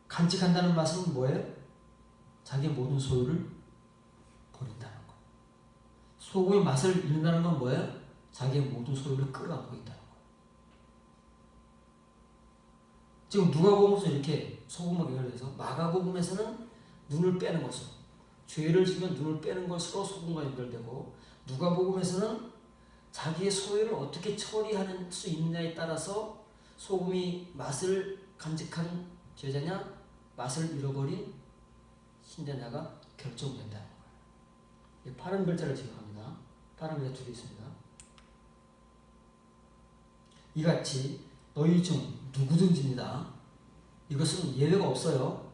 S1: 간직한다는 맛은 뭐예요? 자기의 모든 소유를 버린다는 것. 소금의 맛을 잃는다는 건 뭐예요? 자기의 모든 소유를 끌어안고 있다는 것. 지금 누가복음에서 이렇게 소금을 연결해서 마가복음에서는 눈을 빼는 것으로, 죄를 지면 눈을 빼는 것으로 소금과 연결되고, 누가복음에서는 자기의 소유를 어떻게 처리할 수 있느냐에 따라서 소금이 맛을 간직한 제자냐, 맛을 잃어버린 신자냐가 결정된다는 거예요. 파란 글자를 지급합니다. 파란 글자 2개 있습니다. 이같이 너희 중 누구든지입니다. 이것은 예외가 없어요.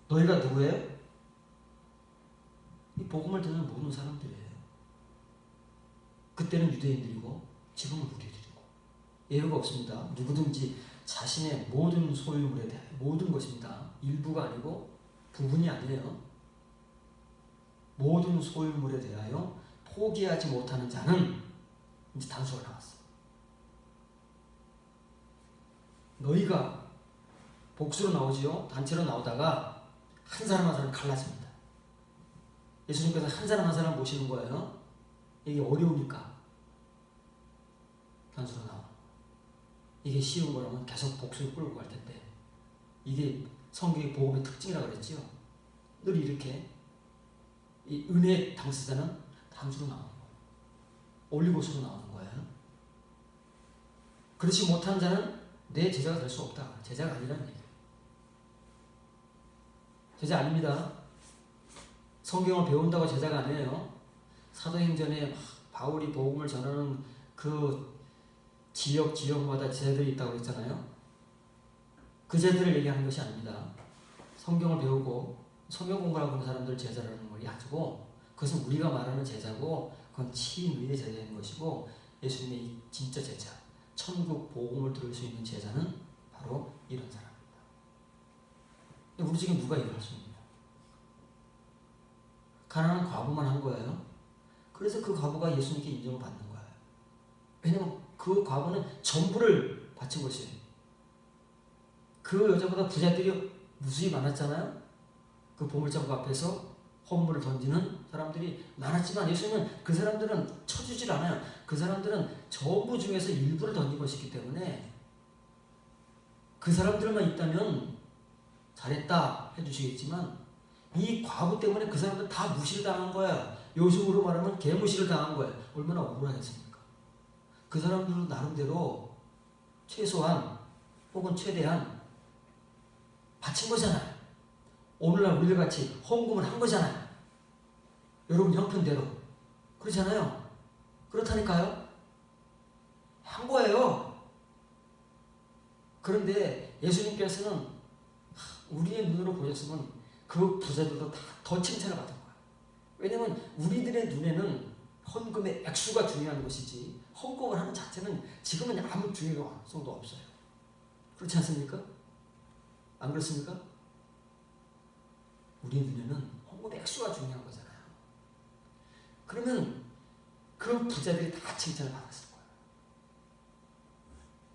S1: 너희가 누구예요? 이 복음을 듣는 모든 사람들이에요. 그때는 유대인들이고 지금은 우리들이고 예외가 없습니다. 누구든지 자신의 모든 소유물에 대하여, 모든 것입니다. 일부가 아니고 부분이 아니에요. 모든 소유물에 대하여 포기하지 못하는 자는, 이제 단수가 나왔어요. 너희가 복수로 나오지요. 단체로 나오다가 한 사람 한 사람 갈라집니다. 예수님께서 한 사람 한 사람 모시는 거예요. 이게 어려우니까 단수로 나와. 이게 쉬운 거라면 계속 복수를 끌고 갈 텐데, 이게 성경의 복음의 특징이라고 그랬지요. 늘 이렇게 이 은혜 당사자는 단수로 나오는 거예요. 올리고수로 나오는 거예요. 그렇지 못한 자는 내 제자가 될 수 없다. 제자가 아니라는 얘기예요. 제자 아닙니다. 성경을 배운다고 제자가 아니에요. 사도행전에 바울이 복음을 전하는 그 지역마다 제자들이 있다고 했잖아요. 그 제자들을 얘기하는 것이 아닙니다. 성경을 배우고 성경 공부를 하고 있는 사람들 제자라는 걸 가지고, 그것은 우리가 말하는 제자고, 그건 친위의 제자인 것이고, 예수님의 진짜 제자, 천국 복음을 들을 수 있는 제자는 바로 이런 사람입니다. 우리 중에 누가 이걸 할 수 있느냐? 가난한 과부만 한 거예요. 그래서 그 과부가 예수님께 인정을 받는 거예요. 왜냐면 그 과부는 전부를 바친 것이에요. 그 여자보다 부자들이 무수히 많았잖아요. 그 보물창고 앞에서 헌물을 던지는 사람들이 많았지만, 예수님은 그 사람들은 쳐주질 않아요. 그 사람들은 전부 중에서 일부를 던진 것이기 때문에 그 사람들만 있다면 잘했다 해주시겠지만, 이 과부 때문에 그 사람들 다 무시를 당한 거야. 요즘으로 말하면 개무시를 당한 거야. 얼마나 억울하겠습니까? 그 사람들은 나름대로 최소한 혹은 최대한 바친 거잖아요. 오늘날 우리들 같이 헌금을 한 거잖아요. 여러분 형편대로. 그렇잖아요. 그렇다니까요. 한 거예요. 그런데 예수님께서는 우리의 눈으로 보셨으면 그 부자들도 다 더 칭찬을 받은 거예요. 왜냐면 우리들의 눈에는 헌금의 액수가 중요한 것이지, 헌금을 하는 자체는 지금은 아무 중요성도 없어요. 그렇지 않습니까? 안 그렇습니까? 우리 눈에는 헌금의 액수가 중요한 거잖아요. 그러면 그 부자들이 다 칭찬을 받았을 거예요.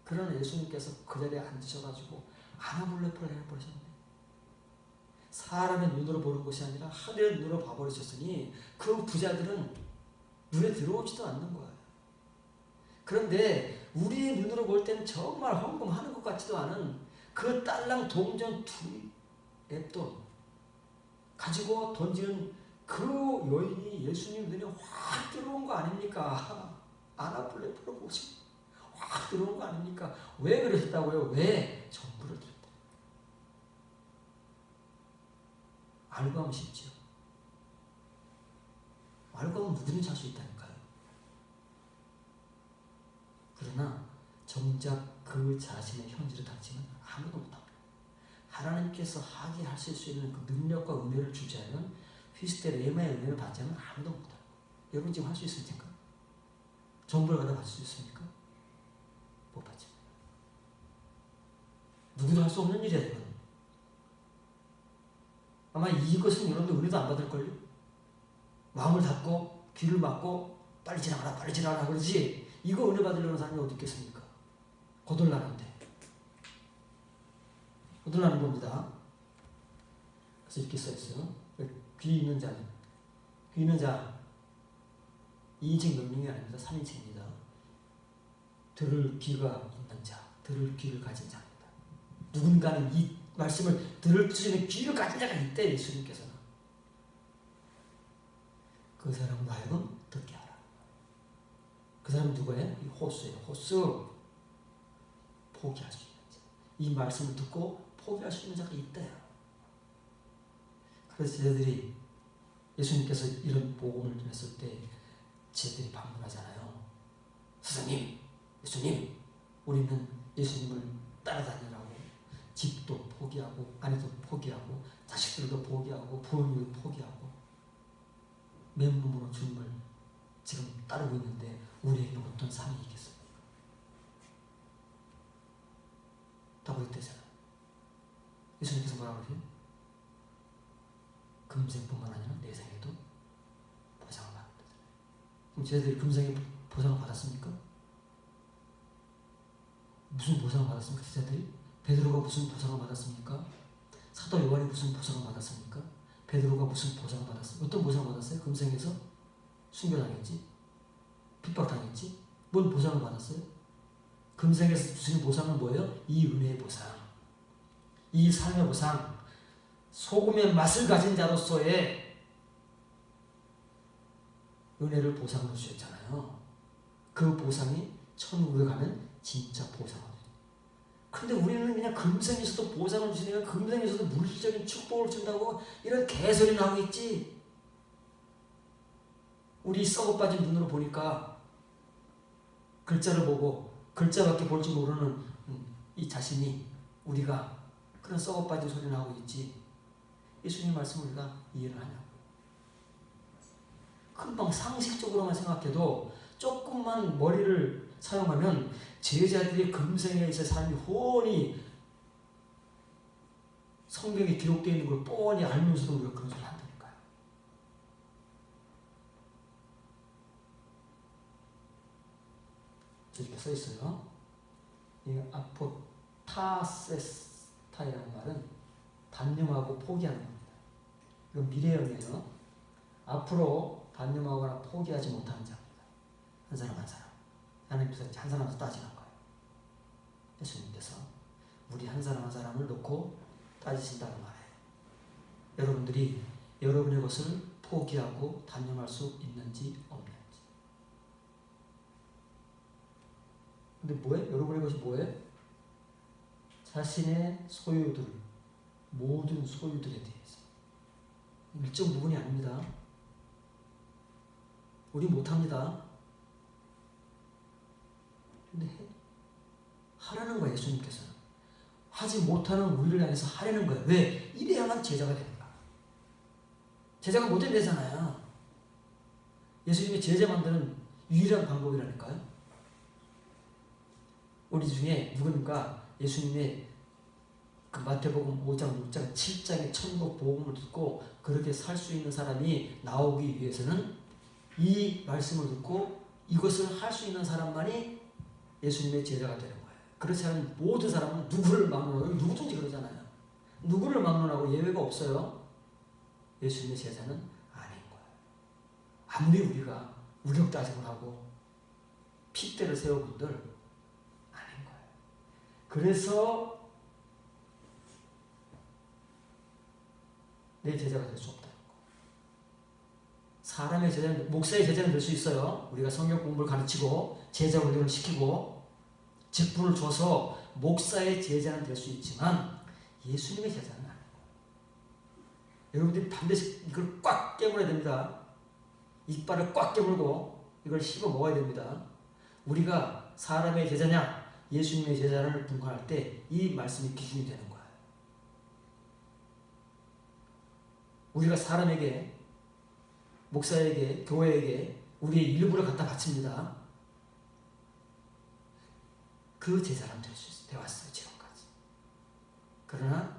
S1: 그러나 예수님께서 그 자리에 앉으셔가지고 아나몰래 포를 해버리셨네. 사람의 눈으로 보는 것이 아니라 하늘의 눈으로 봐버리셨으니 그 부자들은 눈에 들어오지도 않는 거예요. 그런데 우리의 눈으로 볼 때는 정말 헌금하는 것 같지도 않은 그 딸랑 동전 두 앱돈 가지고 던지는 그 여인이 예수님 눈에 확 들어온 거 아닙니까? 아나플레프로 보시면 확 들어온 거 아닙니까? 왜 그러셨다고요? 왜? 전부를 드렸다. 알고 하면 쉽죠. 알고 하면 누구든지 할 수 있다니까요. 그러나 정작 그 자신의 현실을 닥치면 아무도 못합니다. 하나님께서 하게 하실 수 있는 그 능력과 은혜를 주지 않으면 휘스테레마의 은혜를 받지 않으면 아무도 못합니다. 여러분 지금 할 수 있습니까? 정보를 갖다 받을 수 있습니까? 못 받죠. 누구도 할 수 없는 일이야 이건. 아마 이것은 여러분들 은혜도 안 받을걸요? 마음을 닫고 귀를 막고 빨리 지나가라 빨리 지나가라 그러지 이거 은혜 받으려는 사람이 어디 있겠습니까? 거덜나는데 거덜나는 겁니다. 그래서 이렇게 써있어요. 귀 있는 자는 귀 있는 자 2인칭 명령이 아닙니다. 3인칭입니다. 들을 귀가 있는 자 들을 귀를 가진 자입니다. 누군가는 이 말씀을 들을 수 있는 귀를 가진 자가 있대. 예수님께서는 그 사람은 하여금 듣게 하라. 그 사람은 누구예요? 이 호수예요. 호수. 포기할 수 있는 자. 이 말씀을 듣고 포기할 수 있는 자가 있대요. 그래서 쟤들이 예수님께서 이런 복음을 했을 때 쟤들이 반문하잖아요. 스승님, 예수님, 우리는 예수님을 따라다니라고 집도 포기하고 아내도 포기하고 자식들도 포기하고 부모님도 포기하고 맨몸으로 주님을 지금 따르고 있는데 우리에게 어떤 삶이 있겠습니까? 다 그랬대잖아요. 예수님께서 뭐라고 그러세요? 금생뿐만 아니라 내생에도 보상을 받는다. 그럼 쟤들이 금생에 보상을 받았습니까? 무슨 보상을 받았습니까? 쟤들이? 베드로가 무슨 보상을 받았습니까? 사도 요한이 무슨 보상을 받았습니까? 베드로가 무슨 보상을 받았습니까? 어떤 보상을 받았어요? 금생에서 순교당했지? 핍박당했지? 뭔 보상을 받았어요? 금생에서 주신 보상은 뭐예요? 이 은혜의 보상, 이 삶의 보상, 소금의 맛을 가진 자로서의 은혜를 보상으로 주셨잖아요. 그 보상이 천국에 가면 진짜 보상을. 근데 우리는 그냥 금생에서도 보상을 주시니까 금생에서도 물질적인 축복을 준다고 이런 개소리 나오고 있지. 우리 썩어빠진 눈으로 보니까 글자를 보고 글자밖에 볼 줄 모르는 이 자신이 우리가 그런 썩어빠진 소리 나오고 있지. 예수님 말씀을 우리가 이해를 하냐고. 금방 상식적으로만 생각해도 조금만 머리를 사용하면 제자들의 금생에 있어 삶이 훤히 성경에 기록되어 있는 걸 뻔히 알면서도 우리가 그런 소리를 한다니까요. 이렇게 써 있어요. 이 아포타세스타이라는 말은 단념하고 포기하는 겁니다. 이건 미래형이에요. 앞으로 단념하거나 포기하지 못하는 자입니다. 한 사람 한 사람. 하나님께서 한 사람에서 따지는 거예요. 예수님께서 우리 한 사람 한 사람을 놓고 따지신다는 말이에요. 여러분들이 여러분의 것을 포기하고 단념할 수 있는지 없는지. 근데 뭐예요? 여러분의 것이 뭐예요? 자신의 소유들, 모든 소유들에 대해서. 일정 부분이 아닙니다. 우리 못합니다. 근데 하라는 거예요. 예수님께서는. 하지 못하는 우리를 향해서 하라는 거예요. 왜? 이래야만 제자가 됩니다. 제자가 못 되잖아요. 예수님이 제자 만드는 유일한 방법이라니까요. 우리 중에 누군가 예수님의 그 마태복음 5장, 6장, 7장의 천국 복음을 듣고 그렇게 살 수 있는 사람이 나오기 위해서는 이 말씀을 듣고 이것을 할 수 있는 사람만이 예수님의 제자가 되는 거예요. 그렇지 않은 모든 사람은 누구를 막론하고 누구든지 그러잖아요. 누구를 막론하고 예외가 없어요. 예수님의 제자는 아닌 거예요. 아무리 우리가 우력다짐을 하고 핏대를 세워본들 그래서 내 제자가 될 수 없다. 사람의 제자는, 목사의 제자는 될 수 있어요. 우리가 성경 공부를 가르치고 제자 훈련을 시키고 직분을 줘서 목사의 제자는 될 수 있지만 예수님의 제자는 아니에요. 여러분들이 반드시 이걸 꽉 깨물어야 됩니다. 이빨을 꽉 깨물고 이걸 씹어 먹어야 됩니다. 우리가 사람의 제자냐 예수님의 제자를 분간할 때 이 말씀이 기준이 되는 거예요. 우리가 사람에게, 목사에게, 교회에게 우리의 일부를 갖다 바칩니다. 그 제자는 될 수 있어요. 되었어요. 지금까지. 그러나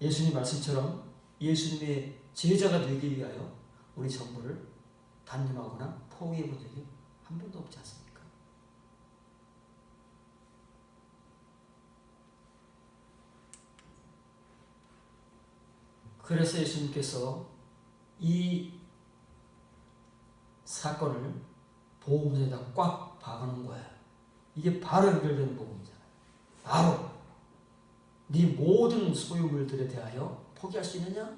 S1: 예수님 말씀처럼 예수님의 제자가 되기 위하여 우리 전부를 단념하거나 포기해 본 적이 한 번도 없지 않습니까? 그래서 예수님께서 이 사건을 복음서에다 꽉 박아놓은 거예요. 이게 바로 연결되는 복음이잖아요. 바로 네 모든 소유물들에 대하여 포기할 수 있느냐?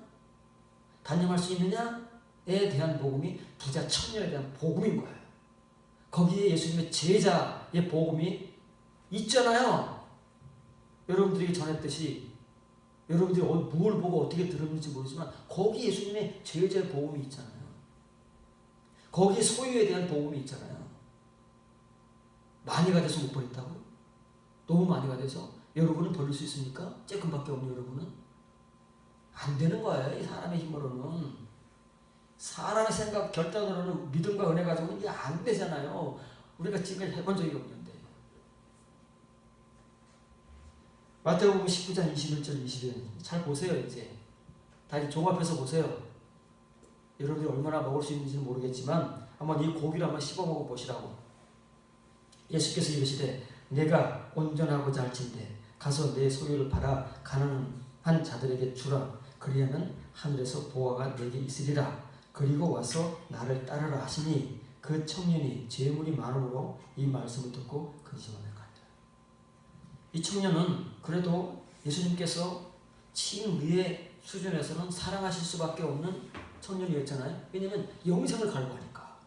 S1: 단념할 수 있느냐에 대한 복음이 부자 청년에 대한 복음인 거예요. 거기에 예수님의 제자의 복음이 있잖아요. 여러분들이 전했듯이 여러분들이 뭘 보고 어떻게 들었는지 모르지만 거기 예수님의 제자의 복음이 있잖아요. 거기에 소유에 대한 복음이 있잖아요. 많이가 돼서 못 버린다고요? 너무 많이가 돼서 여러분은 버릴 수 있습니까? 쬐끔밖에 없는 여러분은? 안 되는 거예요. 이 사람의 힘으로는. 사람의 생각, 결단으로는 믿음과 은혜 가지고는 이게 안 되잖아요. 우리가 지금 해본 적이 없는데. 마태복음 19장 21절 22절 잘 보세요. 이제 다 이제 종합해서 보세요. 여러분들이 얼마나 먹을 수 있는지는 모르겠지만 한번 이 고기를 한번 씹어 먹어 보시라고. 예수께서 이르시되 내가 온전하고자 할진대 가서 내 소유를 팔아 가난한 자들에게 주라. 그리하면 하늘에서 보화가 내게 있으리라. 그리고 와서 나를 따르라 하시니 그 청년이 재물이 많음으로 이 말씀을 듣고 근심하며 가니라. 이 청년은 그래도 예수님께서 친위의 수준에서는 사랑하실 수밖에 없는 청년이었잖아요. 왜냐하면 영생을 갈구하니까.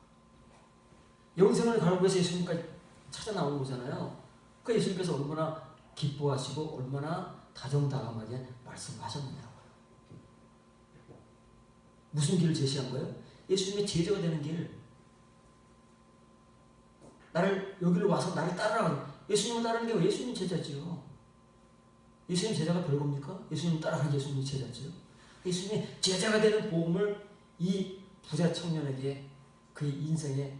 S1: 영생을 갈구해서 예수님까지 찾아 나온 거잖아요. 그 예수님께서 얼마나 기뻐하시고 얼마나 다정다감하게 말씀하셨느냐고요. 무슨 길을 제시한 거예요? 예수님의 제자가 되는 길. 나를 여기로 와서 나를 따르라. 예수님을 따르는 게 왜 예수님 제자지요? 예수님 제자가 별겁니까? 예수님 따라가는 게 예수님 제자지요? 예수님의 제자가 되는 복음을 이 부자 청년에게 그의 인생의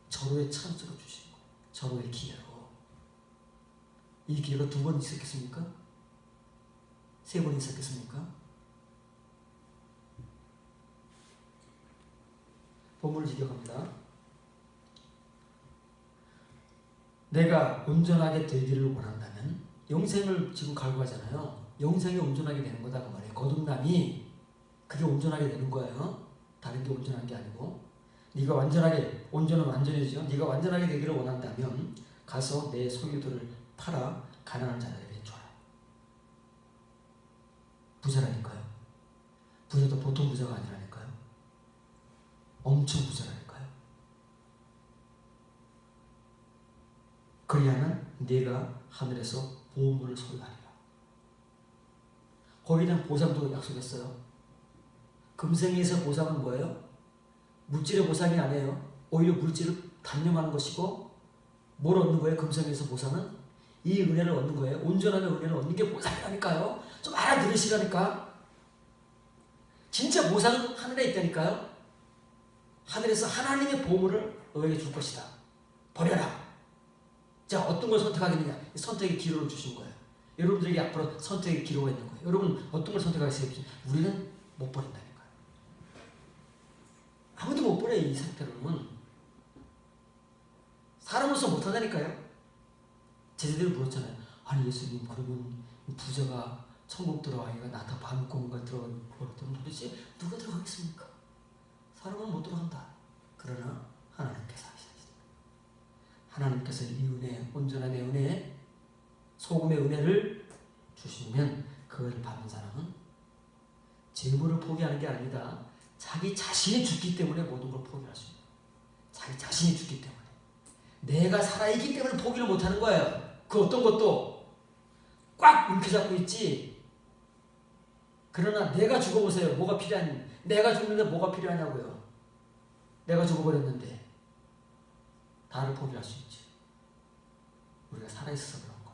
S1: 절호의 찬스로 주신 거예요. 절호의 기회로. 이 기회가 2번 있었겠습니까? 3번 있었겠습니까? 본문을 지켜갑니다. 내가 온전하게 되기를 원한다면 영생을 지금 갈구하잖아요. 영생이 온전하게 되는 거다 그 말이에요. 거듭남이 그게 온전하게 되는 거예요. 다른 게 온전한 게 아니고 네가 완전하게 온전은 완전해지죠. 네가 완전하게 되기를 원한다면 가서 내 소유들을 팔아 가난한 자들에게 줘라. 부자라니까요. 부자도 보통 부자가 아니라니까요. 엄청 부자라니까요. 그리하면 네가 하늘에서 보물을 소유하리라. 거기에 대한 보상도 약속했어요. 금생에서 보상은 뭐예요? 물질의 보상이 아니에요. 오히려 물질을 단념하는 것이고 뭘 얻는 거예요? 금생에서 보상은? 이 은혜를 얻는 거예요. 온전한 은혜를 얻는 게 보상이라니까요. 좀 알아들으시라니까. 진짜 보상은 하늘에 있다니까요. 하늘에서 하나님의 보물을 너에게 줄 것이다. 버려라. 자, 어떤 걸 선택하겠느냐? 선택의 기로를 주신 거예요. 여러분들에게 앞으로 선택의 기로가 있는 거예요. 여러분 어떤 걸 선택하겠어요? 우리는 못 버린다니까요. 아무도 못 버려요. 이 상태로는. 사람으로서 못하다니까요. 제자들이 물었잖아요. 아니 예수님 그러면 부자가 천국 들어가기가 나타 밤공간 들어가면 도대체 누가 들어가겠습니까? 사람은 못 들어간다. 그러나 하나님께서 하시겠습니다. 하나님께서 이 은혜, 온전한 내 은혜, 소금의 은혜를 주시면 그걸 받는 사람은 재물을 포기하는 게 아닙니다. 자기 자신이 죽기 때문에 모든 걸 포기할 수 있어요. 자기 자신이 죽기 때문에. 내가 살아있기 때문에 포기를 못하는 거예요. 그 어떤 것도 꽉 움켜잡고 있지. 그러나 내가 죽어보세요. 뭐가 필요하니? 내가 죽는데 뭐가 필요하냐고요. 내가 죽어버렸는데 다를 포기할 수 있지. 우리가 살아있어서 그런 거.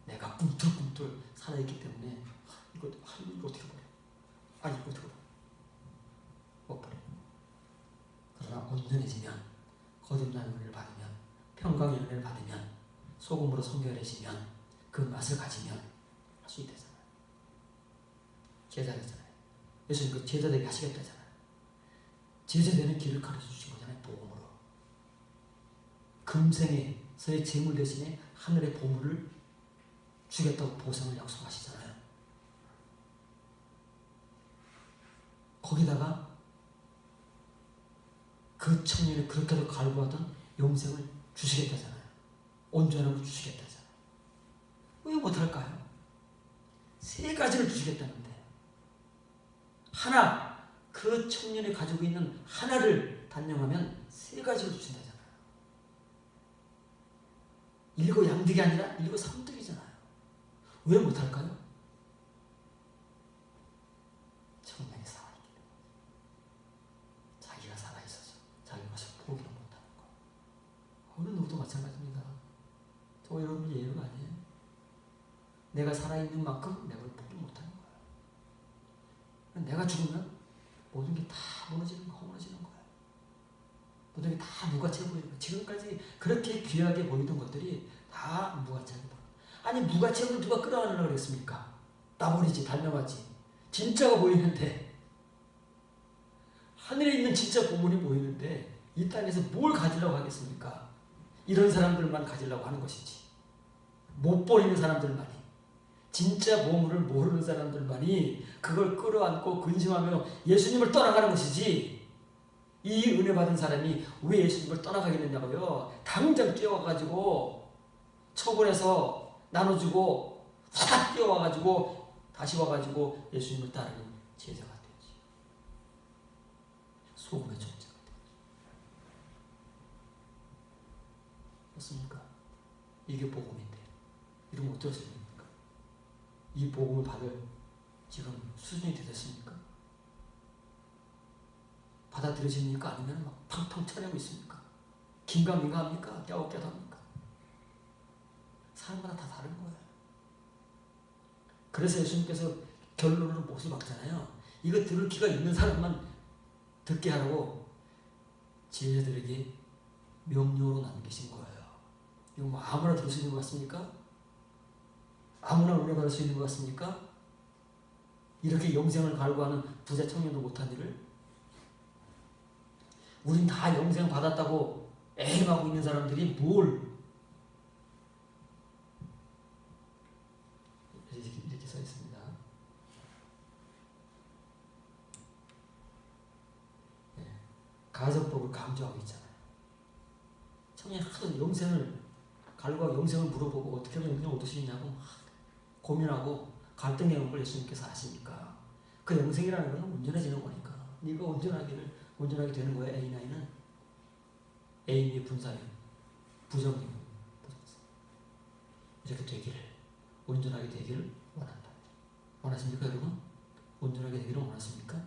S1: 내가 꿈틀꿈틀 살아있기 때문에 이거 어떻게 버려? 이거 어떻게 버려? 못 버려. 그러나 온전해지면, 거듭난 은혜를 받으면, 평강의 은혜를 받으면, 소금으로 성결해지면, 그 맛을 가지면 할 수 있다잖아요. 제자 되잖아요. 예수님 그 제자 되게 하시겠다잖아요. 제자 되는 길을 가르쳐 주신 거잖아요. 복음으로. 금생에서의 재물 대신에 하늘의 보물을 주겠다고 보상을 약속하시잖아요. 거기다가 그 청년이 그렇게도 갈구하던 영생을 주시겠다잖아요. 온전함을 주시겠다잖아요. 왜 못할까요? 세 가지를 주시겠다는데 하나, 그 청년이 가지고 있는 하나를 단념하면 세 가지를 주신다잖아요. 일거양득이 아니라 일거삼득이잖아요. 왜 못할까요? 청년이 살아있기 때문에. 자기가 살아있어서 자기 것을 포기를 못하는 거. 어느 누구도 마찬가지입니다. 저 여러분이 예외가 아니에요. 내가 살아있는 만큼 내가 포기 못하는 거예요. 내가 죽으면 모든 게 다 무너지는 거예요. 모든 게 다 무가치해 보이는 거예요. 지금까지 그렇게 귀하게 보이던 것들이 다 무가치하게 보여요. 아니 무가치하면 누가 끌어안으려고 그랬습니까? 나버리지, 달려가지. 진짜가 보이는데, 하늘에 있는 진짜 보물이 보이는데 이 땅에서 뭘 가지려고 하겠습니까? 이런 사람들만 가지려고 하는 것이지. 못 버리는 사람들만이, 진짜 보물을 모르는 사람들만이 그걸 끌어안고 근심하며 예수님을 떠나가는 것이지. 이 은혜 받은 사람이 왜 예수님을 떠나가겠느냐고요. 당장 뛰어와가지고 처분해서 나눠주고 확 뛰어와가지고 다시 와가지고 예수님을 따르는 제자가 되지. 소금의 존재가 되지. 맞습니까? 이게 복음인데 이러면 어떠십니까? 이 복음을 받을 지금 수준이 되셨습니까? 받아들여집니까? 아니면 막 팡팡 쳐내고 있습니까? 긴가민가합니까? 갸웃갸웃합니까? 사람마다 다 다른 거예요. 그래서 예수님께서 결론으로 못을 박잖아요. 이거 들을 귀가 있는 사람만 듣게 하라고 제자들에게 명령으로 남기신 거예요. 이거 뭐 아무나 들을 수 있는 것 같습니까? 아무나 은혜 받을 수 있는 것 같습니까? 이렇게 영생을 갈구하는 부자 청년도 못한 일을 우린 다 영생 받았다고 애임하고 있는 사람들이 뭘 이렇게 써 있습니다. 네. 가정법을 강조하고 있잖아요. 청년이 하도 영생을 갈구하고 영생을 물어보고 어떻게 하면 영생을 얻을 수 있냐고 막 고민하고 갈등의 영을 예수님께서 아십니까? 그 영생이라는 건 온전해지는 거니까. 네가 온전하게 되는 거야. A9은 A인의 분사예요. 부정이에요. 이렇게 되기를, 온전하게 되기를 원한다. 원하십니까 여러분? 온전하게 되기를 원하십니까?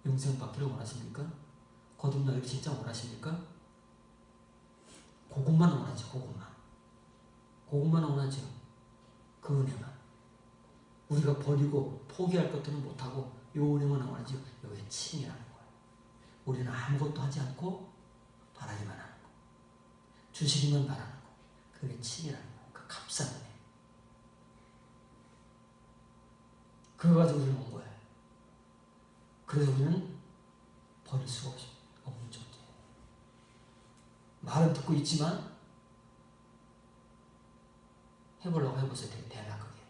S1: 영생 받기를 원하십니까? 거듭나기를 진짜 원하십니까? 그것만 원하죠. 그것만 원하죠. 그 은혜만. 우리가 버리고 포기할 것들은 못하고 요 은혜만 원하죠. 요게 칭이라는 거예요. 우리는 아무것도 하지 않고 바라기만 하는 거. 주시기만 바라는 거. 그게 칭이라는 거예요. 그 값싼 은혜. 그거 가지고 우리는 온 거예요. 그래서 우리는 버릴 수가 없는 존재예요. 말은 듣고 있지만 해보려고 해보세요. 되게 대단한 그게.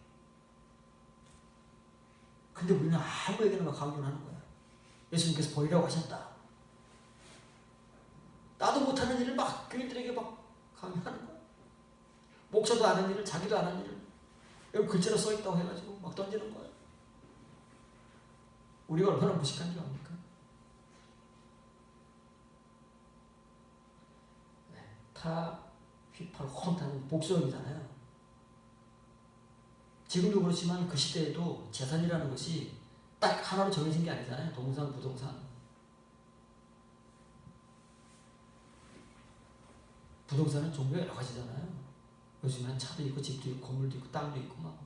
S1: 근데 우리는 아무에게나 막 강요하는 거야. 예수님께서 버리라고 하셨다. 나도 못하는 일을 막 교인들에게 막 강요하는 거야. 목사도 안 한 일을, 자기도 안 한 일을 여기 글자로 써있다고 해가지고 막 던지는 거야. 우리가 얼마나 무식한 줄 압니까? 네, 타, 휘팔, 혼타는 복수형이잖아요. 지금도 그렇지만 그 시대에도 재산이라는 것이 딱 하나로 정해진 게 아니잖아요. 동산, 부동산. 부동산은 종류가 여러 가지잖아요. 요즘에는 차도 있고 집도 있고 건물도 있고 땅도 있고 막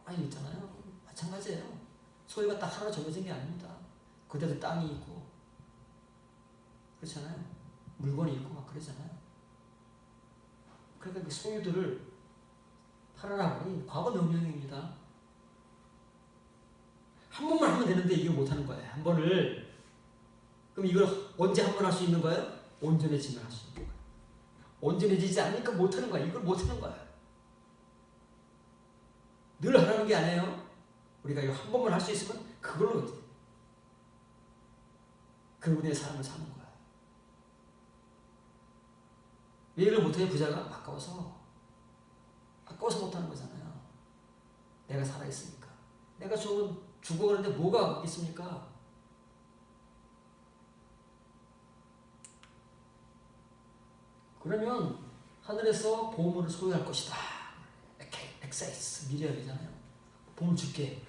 S1: 많이 있잖아요. 마찬가지예요. 소유가 딱 하나로 정해진 게 아닙니다. 그때도 땅이 있고 그렇잖아요. 물건이 있고 막 그러잖아요. 그러니까 그 소유들을 팔아라 보니 과거 명령입니다. 한 번만 하면 되는데 이걸 못하는 거예요. 한 번을. 그럼 이걸 언제 한 번 할 수 있는 거예요? 온전해지면 할 수 있는 거예요. 온전해지지 않으니까 못하는 거예요. 이걸 못하는 거예요. 늘 하라는 게 아니에요. 우리가 이거 한 번만 할 수 있으면 그걸로 그 은혜의 삶을 사는 거예요. 왜 이걸 못해? 부자가 아까워서 못하는 거잖아요. 내가 살아있으니까. 내가 죽어가는데 뭐가 있습니까? 그러면 하늘에서 보물을 소유할 것이다. 엑사이스 미리알이잖아요. 보물 줄게.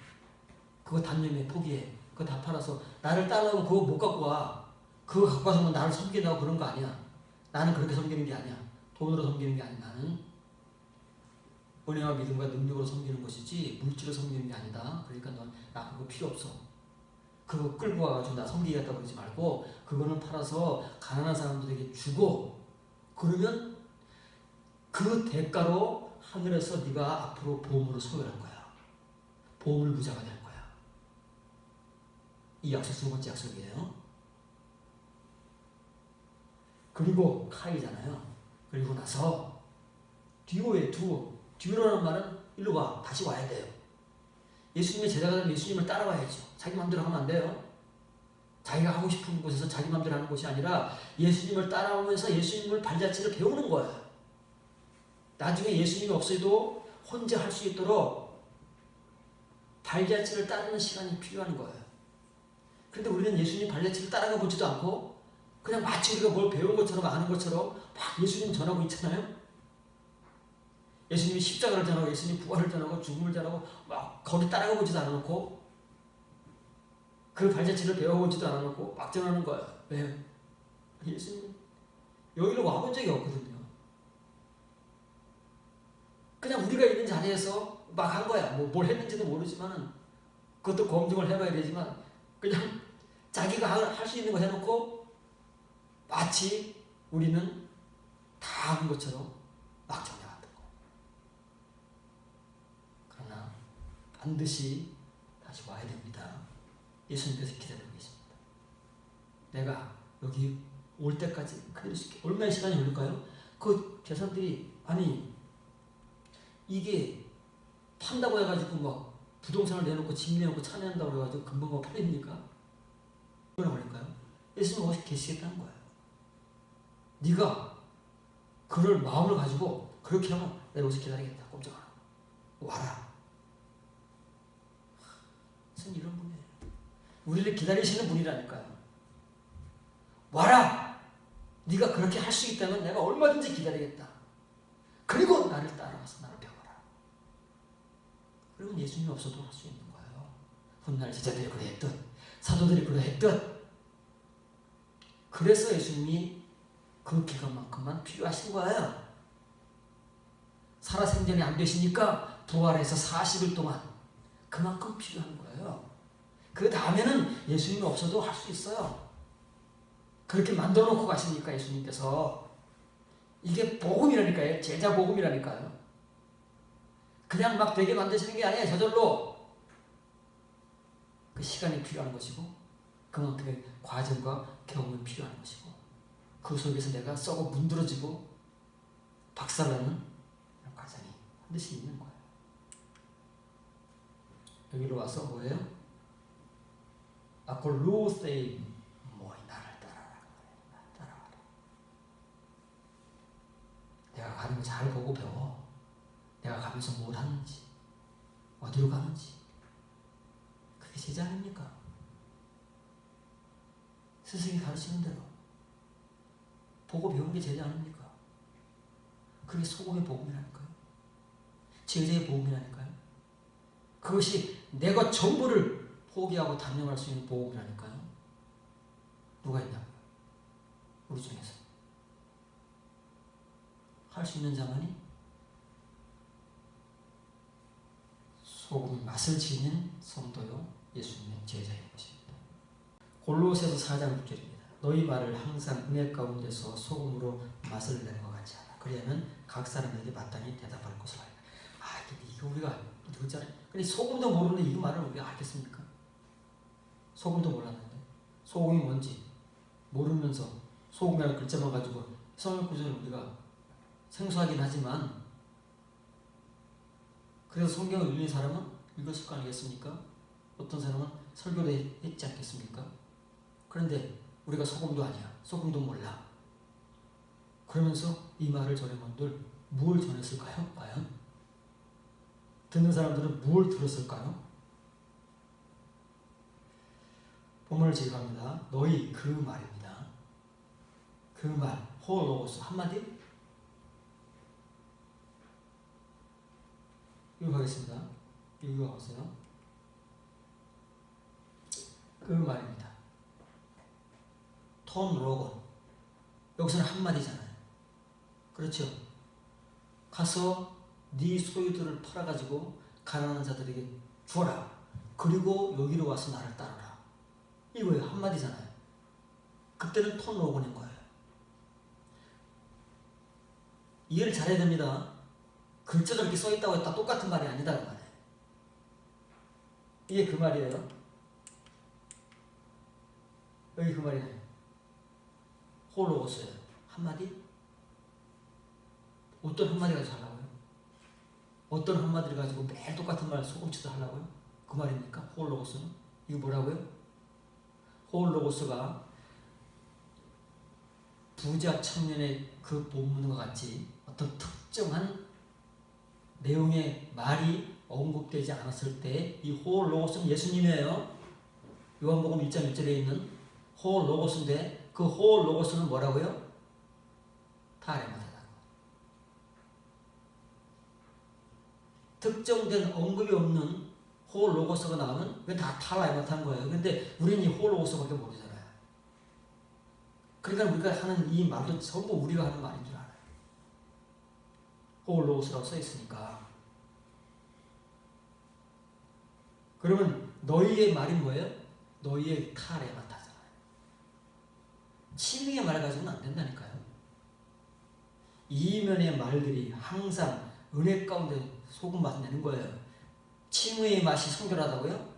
S1: 그거 단념해, 포기해. 그거 다 팔아서 나를 따라오면 그거 못 갖고 와. 그거 갖고 와서 나를 섬긴다고 그런 거 아니야. 나는 그렇게 섬기는 게 아니야. 돈으로 섬기는 게 아니야. 나는 은혜와 믿음과 능력으로 섬기는 것이지 물질로 섬기는 게 아니다. 그러니까 넌 나 그거 필요 없어. 그거 끌고 와가지고 나 섬기겠다고 그러지 말고 그거는 팔아서 가난한 사람들에게 주고 그러면 그 대가로 하늘에서 네가 앞으로 보물을 소유할 거야. 보물 부자가 될 거야. 이 약속 두 번째 약속이에요. 그리고 카이잖아요. 그리고 나서 뒤로라는 말은 일로 와. 다시 와야 돼요. 예수님의 제자가 되면 예수님을 따라와야죠. 자기 마음대로 하면 안 돼요. 자기가 하고 싶은 곳에서 자기 마음대로 하는 것이 아니라 예수님을 따라오면서 예수님을 발자취를 배우는 거예요. 나중에 예수님이 없어도 혼자 할 수 있도록 발자취를 따르는 시간이 필요한 거예요. 그런데 우리는 예수님 발자취를 따라가 보지도 않고 그냥 마치 우리가 뭘 배운 것처럼 아는 것처럼 막 예수님 전하고 있잖아요. 예수님이 십자가를 전하고 예수님 부활을 전하고 죽음을 전하고 막 거기 따라가 보지도 않아놓고 그 발자취를 배워보지도 않아놓고 막 전하는 거예요. 왜? 예수님 여기로 와본 적이 없거든요. 그냥 우리가 있는 자리에서 막 한 거야. 뭐 뭘 했는지도 모르지만은 그것도 검증을 해봐야 되지만 그냥 자기가 할 수 있는 거 해놓고 마치 우리는 다 한 것처럼 막 전해왔던 거예요. 그러나 반드시 다시 와야 됩니다. 예수님께서 기다리고 계십니다. 내가 여기 올 때까지 그대로 있을게. 얼마나 시간이 걸릴까요? 그 재산들이 아니 이게 판다고 해가지고 막 부동산을 내놓고 집 내놓고 차 낸다고 해가지고 금방 팔립니까? 얼마나 걸릴까요? 예수님 어디 계시겠다는 거예요. 네가 그럴 마음을 가지고 그렇게 하면 내가 여기서 기다리겠다. 꼼짝 안 하고 와라. 무슨 이런 분이에요. 우리를 기다리시는 분이라니까요. 와라. 네가 그렇게 할 수 있다면 내가 얼마든지 기다리겠다. 그리고 나를 따라와서 나를 배워라. 그러면 예수님이 없어도 할 수 있는 거예요. 훗날 제자들이 그러했듯 사도들이 그러했듯 그래서 예수님이 그 기간만큼만 필요하신 거예요. 살아생전이 안 되시니까 부활해서 40일 동안 그만큼 필요한 거예요. 그 다음에는 예수님이 없어도 할 수 있어요. 그렇게 만들어 놓고 가시니까 예수님께서 이게 복음이라니까요. 제자 복음이라니까요. 그냥 막 되게 만드시는 게 아니에요. 저절로 그 시간이 필요한 것이고 그만큼의 과정과 경험이 필요한 것이고 그 속에서 내가 썩어 문드러지고 박살나는 과정이 반드시 있는 거예요. 여기로 와서 뭐예요? 아콜루세임 뭐이 나를 따라와라. 내가 가는 거 잘 보고 배워. 내가 가면서 뭘 하는지, 어디로 가는지. 그게 제자 아닙니까? 스승이 가르치는 대로 보고 배우는 게 제자 아닙니까? 그게 소금의 복음이라니까요. 제자의 복음이라니까요. 그것이 내가 전부를 포기하고 단념할 수 있는 복음이라니까요. 누가 있냐고요? 우리 중에서 할 수 있는 자만이 소금의 맛을 지닌 성도요 예수님의 제자인 것입니다. 골로새서 4장 6절입니다. 너희 말을 항상 은혜 가운데서 소금으로 맛을 내는 것 같지 않아. 그리하면 각 사람에게 마땅히 대답할 것을 알라. 이거 우리가 그렇잖아요. 근데 소금도 모르는데 이 말을 우리가 알겠습니까? 소금도 몰랐는데 소금이 뭔지 모르면서 소금이라는 글자만 가지고 성경 구절을 우리가 생소하긴 하지만 그래서 성경을 읽는 사람은 읽었을 거 아니겠습니까? 어떤 사람은 설교도 했지 않겠습니까? 그런데 우리가 소금도 아니야. 소금도 몰라. 그러면서 이 말을 전한 분들 뭘 전했을까요? 과연? 듣는 사람들은 뭘 들었을까요? 본문을 지급합니다. 너희 그 말입니다. 그 말, 호로고스 한마디? 읽어가겠습니다. 읽어보세요. 그 말입니다. 톤 로건. 여기서는 한마디잖아요. 그렇죠? 가서 네 소유들을 팔아가지고 가난한 자들에게 주어라. 그리고 여기로 와서 나를 따르라. 이거예요. 한마디잖아요. 그때는 톤 로건인 거예요. 이해를 잘해야 됩니다. 글자가 이렇게 써있다고 했다 똑같은 말이 아니다 그 말이에요. 이게 그 말이에요. 여기 그 말이네. 홀로고스예요. 한마디? 어떤 한마디 가지고 하려고요? 어떤 한마디를 가지고 매일 똑같은 말 소금치도 하려고요? 그 말입니까? 홀로고스는? 이거 뭐라고요? 홀로고스가 부자 청년의 그 본문과 같이 어떤 특정한 내용의 말이 언급되지 않았을 때 이 홀로고스는 예수님이에요. 요한복음 1장 1절에 있는 홀로고스인데 그 홀로고스는 뭐라고요? 타레마타다. 특정된 언급이 없는 홀로고스가 나오면 그게 다 타레마타인 거예요. 근데 우리는 이 홀로고스밖에 모르잖아요. 그러니까 우리가 하는 이 말도 전부 우리가 하는 말인 줄 알아요. 홀로고스라고 써 있으니까. 그러면 너희의 말이 뭐예요? 너희의 타레마타잖아요. 치명의 말 가지고는 안 된다니까요. 이면의 말들이 항상 은혜 가운데 소금 맛 내는 거예요. 칭의의 맛이 성결하다고요?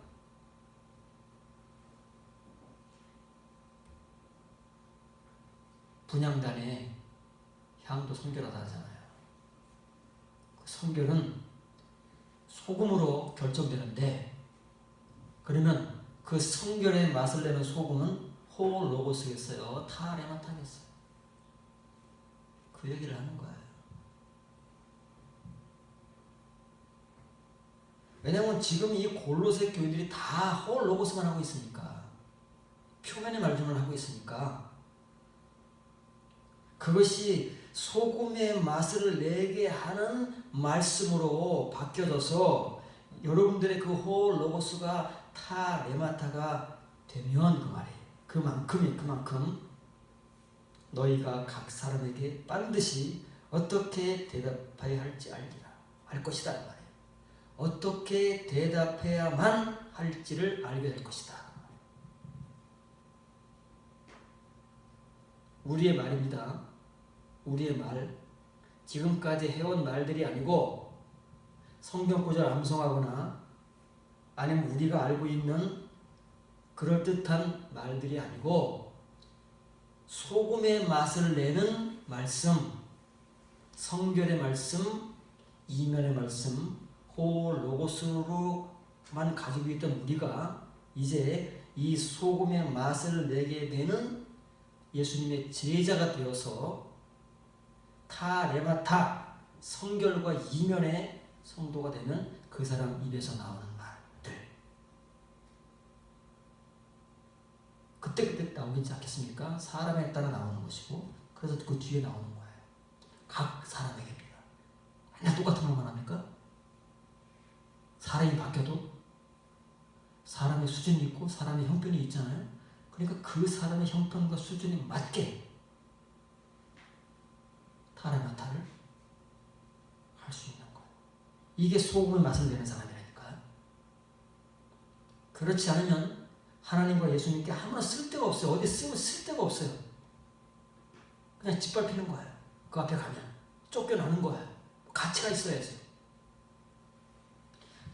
S1: 분향단의 향도 성결하다 하잖아요. 그 성결은 소금으로 결정되는데 그러면 그 성결의 맛을 내는 소금은 홀로고스겠어요? 타레마타겠어요? 그 얘기를 하는 거예요. 왜냐하면 지금 이 골로새 교회들이 다 홀로고스만 하고 있으니까 표면의 말들만 하고 있으니까 그것이 소금의 맛을 내게 하는 말씀으로 바뀌어져서 여러분들의 그 홀로고스가 타레마타가 되면 그 말이에요. 그만큼 너희가 각 사람에게 반드시 어떻게 대답해야 할지 알 것이다 그 말이에요. 어떻게 대답해야만 할지를 알게 될 것이다. 우리의 말입니다. 우리의 말. 지금까지 해온 말들이 아니고 성경 구절 암송하거나 아니면 우리가 알고 있는 그럴듯한 말들이 아니고 소금의 맛을 내는 말씀, 성결의 말씀, 이면의 말씀, 홀로고스로만 가지고 있던 우리가 이제 이 소금의 맛을 내게 되는 예수님의 제자가 되어서 타레마타 성결과 이면의 성도가 되면 그 사람 입에서 나오는 말들 그때그때 나오지 않겠습니까? 사람에 따라 나오는 것이고 그래서 그 뒤에 나오는 거예요. 각 사람에게입니다. 맨날 똑같은 말만 합니까? 사람이 바뀌어도 사람의 수준이 있고 사람의 형편이 있잖아요. 그러니까 그 사람의 형편과 수준에 맞게 타레마타를 할 수 있는 거예요. 이게 소금의 맛을 내는 사람이라니까요. 그렇지 않으면 하나님과 예수님께 아무런 쓸데가 없어요. 어디 쓰면 쓸데가 없어요. 그냥 짓밟히는 거예요. 그 앞에 가면 쫓겨나는 거예요. 가치가 있어야지.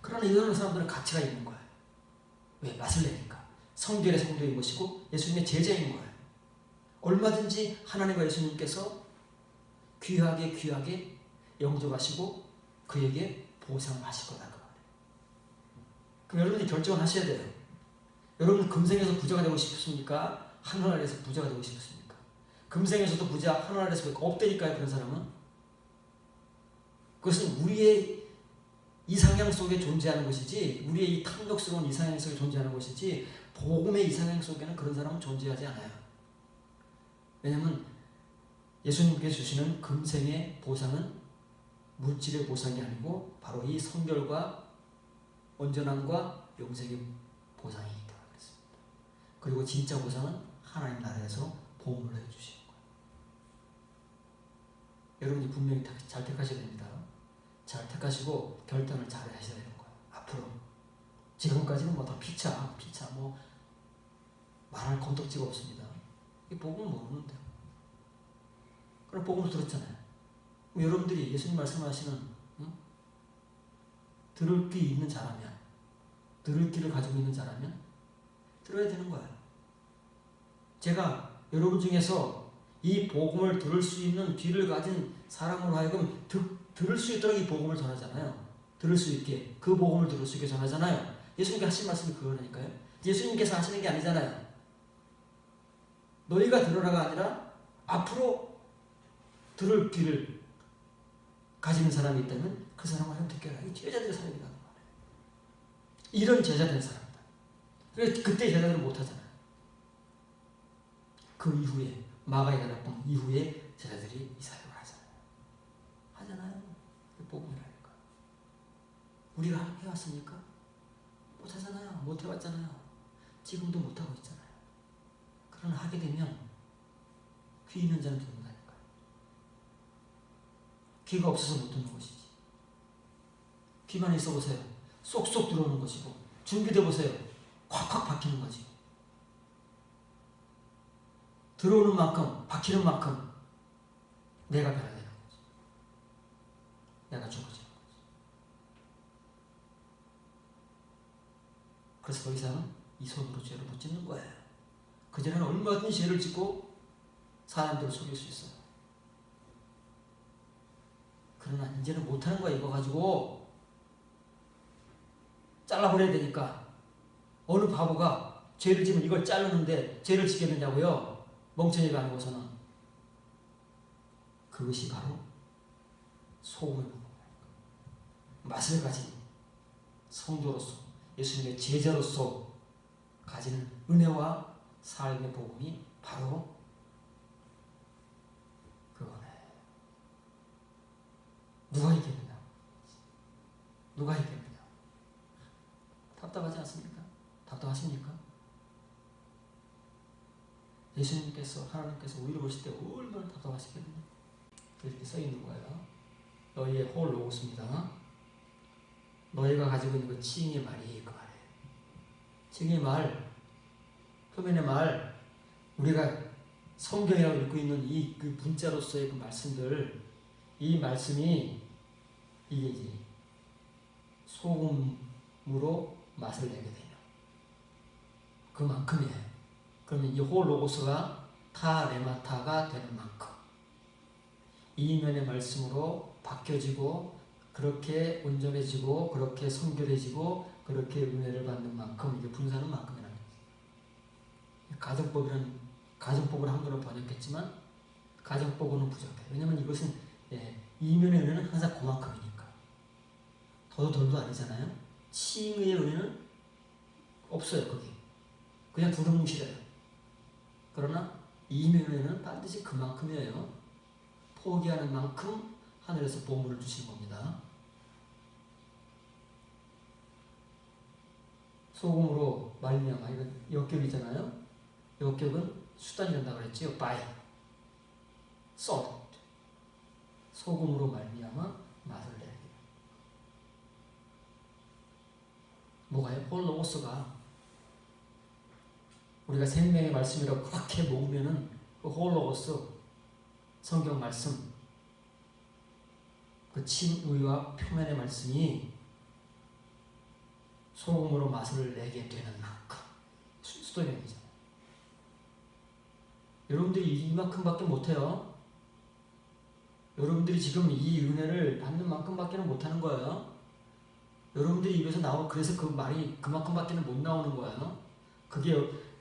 S1: 그러나 이런 사람들은 가치가 있는 거예요. 왜? 맛을 내니까. 성결의 성도인 것이고 예수님의 제자인 거예요. 얼마든지 하나님과 예수님께서 귀하게 영접하시고 그에게 보상하실 거다. 그 말이에요. 그럼 여러분이 결정을 하셔야 돼요. 여러분 금생에서 부자가 되고 싶습니까? 하늘나라에서 부자가 되고 싶습니까? 금생에서도 부자, 하늘나라에서 없다니까요. 그런 사람은. 그것은 우리의 이상향 속에 존재하는 것이지 우리의 이 탐욕스러운 이상향 속에 존재하는 것이지 복음의 이상향 속에는 그런 사람은 존재하지 않아요. 왜냐하면 예수님께서 주시는 금생의 보상은 물질의 보상이 아니고 바로 이 성결과 온전함과 영생의 보상이 있다고 했습니다. 그리고 진짜 보상은 하나님 나라에서 보험을 해주시는 거예요. 여러분이 분명히 잘 택하셔야 됩니다. 잘 택하시고 결단을 잘 하셔야 되는 거예요. 앞으로 지금까지는 뭐 다 피차 뭐 말할 건덕지가 없습니다. 이 복음을 모르는데 그럼 복음을 들었잖아요. 여러분들이 예수님 말씀하시는 들을 귀 있는 자라면 들을 귀를 가지고 있는 자라면 들어야 되는 거예요. 제가 여러분 중에서 이 복음을 들을 수 있는 귀를 가진 사람으로 하여금 들을 수 있도록 이 복음을 전하잖아요. 들을 수 있게 그 복음을 들을 수 있게 전하잖아요. 예수님께서 하신 말씀이 그거라니까요. 예수님께서 하시는 게 아니잖아요. 너희가 들으라가 아니라 앞으로 들을 귀를 가지는 사람이 있다면 그 사람을 좀 듣게 하라. 이 제자들의 삶이라는 말이에요. 이런 제자된 사람이다. 그때 제자들은 못하잖아요. 그 이후에 마가의 가닥방 이후에 제자들이 이 사역을 하잖아요. 복음이라니까. 우리가 해왔습니까? 못하잖아요. 못해왔잖아요. 지금도 못하고 있잖아요. 그러나 하게 되면 귀 있는 자는 듣는다니까요. 귀가 없어서 못 듣는 것이지. 귀만 있어 보세요. 쏙쏙 들어오는 것이고 준비돼 보세요. 콱콱 박히는 거지. 들어오는 만큼 박히는 만큼 내가 변화되는 거지. 내가 죽어지는 거지. 그래서 더 이상은 이 손으로 죄를 못 짓는 거예요. 그전에는 얼마든지 죄를 짓고 사람들을 속일 수 있어요. 그러나 이제는 못하는 거야. 이거 가지고 잘라버려야 되니까. 어느 바보가 죄를 지면 이걸 자르는데 죄를 지겠느냐고요. 멍청이가 아니고서는. 그것이 바로 소금의 부분입니다. 맛을 가진 성도로서 예수님의 제자로서 가지는 은혜와 삶의 복음이 바로 그거네. 누가 이깁니다. 누가 이깁니다. 답답하지 않습니까? 답답하십니까? 예수님께서 하나님께서 우리를 보실 때 얼마나 답답하시겠느냐. 이렇게 써 있는 거예요. 너희의 홀로고스입니다. 너희가 가지고 있는 그 칭의 말이 그 말이에요. 칭의 말, 표면의 말, 우리가 성경이라고 읽고 있는 이 그 문자로서의 그 말씀들, 이 말씀이 이게 이제 소금으로 맛을 내게 되면 그만큼이에요. 그러면 이 홀로고스가 타레마타가 되는 만큼 이면의 말씀으로 바뀌어지고 그렇게 온전해지고 그렇게 성결해지고 그렇게 은혜를 받는 만큼 이게 분사는 만큼이라는 거예요. 가정법을 함부로 번역했지만 가정법으로는 부족해요. 왜냐하면 이것은 이면의 은혜는 항상 그만큼이니까. 더도 덜도 아니잖아요. 칭의의 은혜는 없어요. 거기 그냥 두루뭉실해요. 그러나 이면의 은혜는 반드시 그만큼이에요. 포기하는 만큼 하늘에서 보물을 주신 겁니다. 소금으로 말미암아, 이건 역격이잖아요. 역격은 수단이 된다고 그랬지요. by salt. 소금으로 말미암아 맛을 내게. 뭐가요? 홀로고스가 우리가 생명의 말씀이라고 그렇게 모으면은 그 홀로고스 성경 말씀, 그 칭의와 표면의 말씀이 소금으로 맛을 내게 되는 만큼 수도명이죠. 여러분들이 이만큼밖에 못해요. 여러분들이 지금 이 은혜를 받는 만큼밖에 못하는 거예요. 여러분들이 입에서 나오고 그래서 그 말이 그만큼밖에 못 나오는 거예요. 그게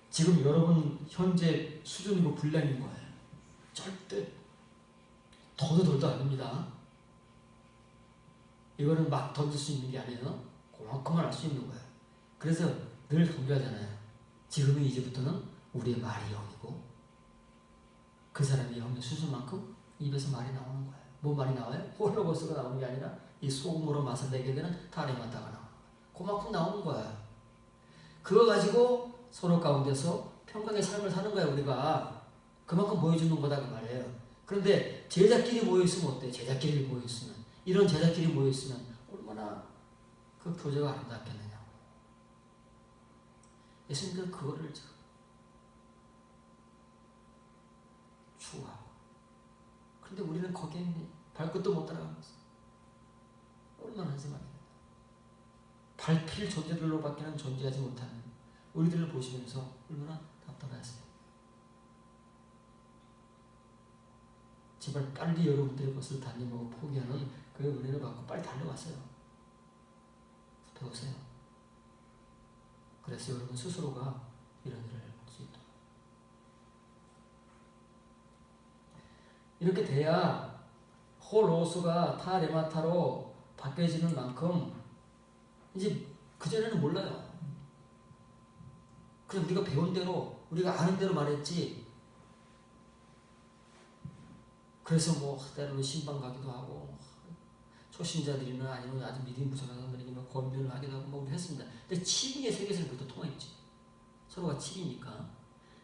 S1: 지금 여러분 현재 수준이고 분량인 거예요. 절대 더도 덜도 안 됩니다. 이거는 막 던질 수 있는 게 아니에요. 그만큼만 할 수 있는 거예요. 그래서 늘 강조하잖아요. 지금은 이제부터는 우리의 말이 영이고 그 사람의 영의 수준만큼 입에서 말이 나오는 거예요. 뭐 말이 나와요? 홀로고스가 나오는 게 아니라 이 소금으로 맛을 내게 되는 타레마타가 나오는 거예요. 그만큼 나오는 거예요. 그거 가지고 서로 가운데서 평강의 삶을 사는 거예요. 우리가 그만큼 보여주는 거다 그 말이에요. 그런데 제자끼리 모여있으면 어때요? 제자끼리 모여있으면, 이런 제자끼리 모여있으면 얼마나 그 교제가 아름답겠느냐고. 예수님은 그거를 지금 추구하고, 그런데 우리는 거기에 발끝도 못 따라가고 있어요. 얼마나 한심하게. 밟힐 존재들로밖에는 존재하지 못하는 우리들을 보시면서 얼마나 답답하세요. 제발 빨리 여러분들의 것을 단념하고 포기하는 그 은혜를 받고 빨리 달려가세요. 배우세요. 그래서 여러분 스스로가 이런 일을 할 수 있도록. 이렇게 돼야 홀로스가 타레마타로 바뀌어지는 만큼 이제 그전에는 몰라요. 그냥 우리가 배운 대로, 우리가 아는 대로 말했지. 그래서 뭐 때로는 신방 가기도 하고, 초신자들이나 아니면 아주 믿음이 부족한 사람들에게 뭐 권면을 하기도 하고 뭐 했습니다. 근데 칭의의 세계에서는 그것도 통하있지. 서로가 칭이니까.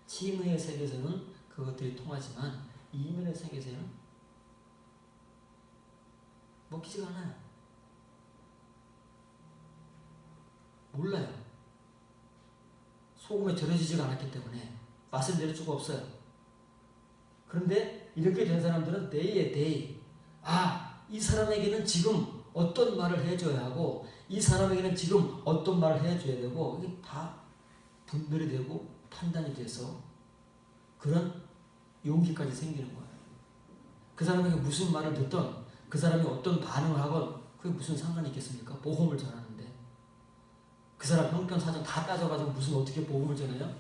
S1: 칭의의 세계에서는 그것들이 통하지만 이면의 세계에서는 먹히지가 않아요. 몰라요. 소금에 절여지지가 않았기 때문에 맛을 낼 수가 없어요. 그런데 이렇게 된 사람들은 데이에 데이, 이 사람에게는 지금 어떤 말을 해줘야 하고 이 사람에게는 지금 어떤 말을 해줘야 되고, 이게 다 분별이 되고 판단이 돼서 그런 용기까지 생기는 거예요. 그 사람에게 무슨 말을 듣던 그 사람이 어떤 반응을 하건 그게 무슨 상관이 있겠습니까? 복음을 전하는데 그 사람 형편사정 다 따져가지고 무슨 어떻게 복음을 전해요?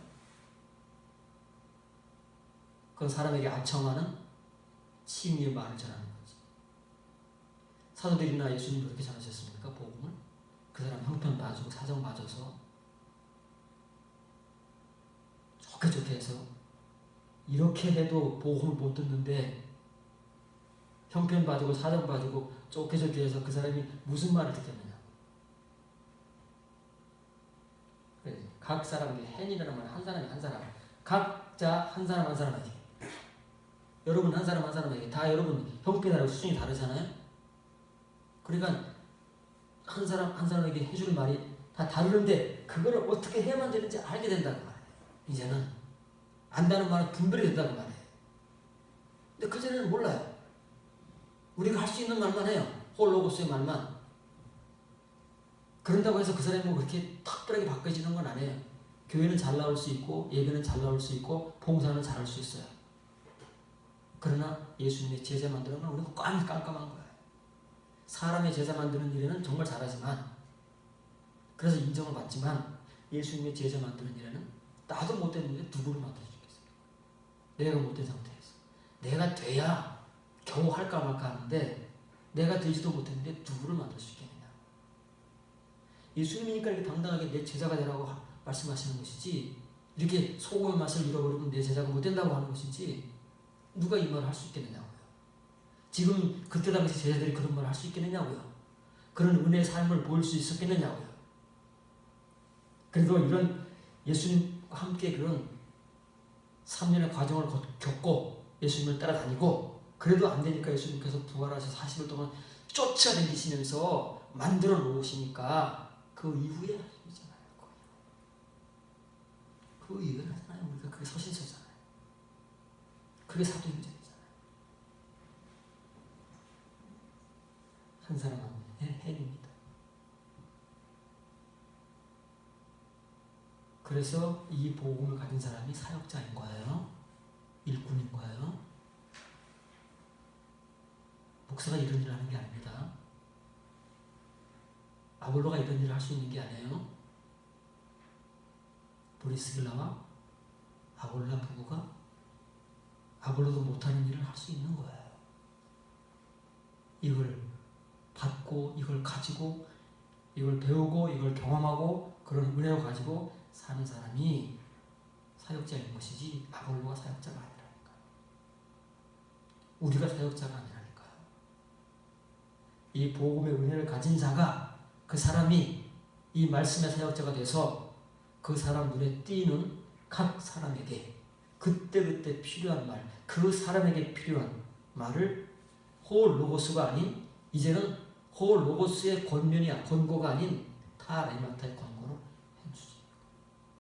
S1: 그건 사람에게 아청하는 칭의의 말을 전하는 거지. 사도들이나 예수님 그렇게 전하셨습니까? 복음을? 그 사람 형편 봐주고 사정 봐줘서 좋게 해서 이렇게 해도 복음을 못 듣는데 형편 봐주고 사정 봐주고 좋게 해서 그 사람이 무슨 말을 듣겠느냐. 각 사람에게, 헨이라는 말은 한 사람이 한 사람, 각자 한 사람 한 사람에게, 여러분 한 사람 한 사람에게 다 여러분 형편이라고 수준이 다르잖아요. 그러니까 한 사람 한 사람에게 해줄 말이 다 다르는데 그걸 어떻게 해야만 되는지 알게 된다고 말해요. 이제는 안다는 말은 분별이 된다고 말해요. 근데 그전에는 몰라요. 우리가 할 수 있는 말만 해요. 홀로고스의 말만. 그런다고 해서 그 사람이 뭐 그렇게 특별하게 바뀌어지는 건 아니에요. 교회는 잘 나올 수 있고 예배는 잘 나올 수 있고 봉사는 잘할 수 있어요. 그러나 예수님의 제자 만드는 건 우리는 깜깜한 거예요. 사람의 제자 만드는 일에는 정말 잘하지만, 그래서 인정을 받지만 예수님의 제자 만드는 일에는 나도 못됐는데 누구를 맡아주겠어요? 내가 못된 상태에서 내가 돼야 겨우 할까 말까 하는데 내가 되지도 못했는데 누구를 만들 수 있겠느냐. 예수님이니까 이렇게 당당하게 내 제자가 되라고 말씀하시는 것이지, 이렇게 소금의 맛을 잃어버리면 내 제자가 못 된다고 하는 것이지, 누가 이 말을 할 수 있겠느냐고요. 지금 그때 당시 제자들이 그런 말을 할 수 있겠느냐고요. 그런 은혜의 삶을 보일 수 있었겠느냐고요. 그래도 이런 예수님과 함께 그런 3년의 과정을 겪고 예수님을 따라다니고, 그래도 안 되니까 예수님께서 부활하셔서 40일 동안 쫓아다니시면서 만들어 놓으시니까 그 이후에 하시잖아요. 그 이후에 하잖아요. 우리가 그게 서신서잖아요. 그게 사도행전이잖아요. 한 사람은 헬입니다. 그래서 이 복음을 가진 사람이 사역자인 거예요. 일꾼인 거예요. 목사가 이런 일을 하는 게 아닙니다. 아볼로가 이런 일을 할 수 있는 게 아니에요. 브리스길라와 아볼라 부부가 아볼로도 못하는 일을 할 수 있는 거예요. 이걸 받고, 이걸 가지고, 이걸 배우고, 이걸 경험하고, 그런 은혜를 가지고 사는 사람이 사역자인 것이지, 아볼로가 사역자가 아니라니까요. 우리가 사역자가 아니라니까요. 이 복음의 은혜를 가진 자가, 그 사람이 이 말씀의 사역자가 돼서 그 사람 눈에 띄는 각 사람에게 그때그때 필요한 말, 그 사람에게 필요한 말을 홀 로고스가 아닌, 이제는 홀 로고스의 권면이, 권고가 아닌 타레마타의 권고로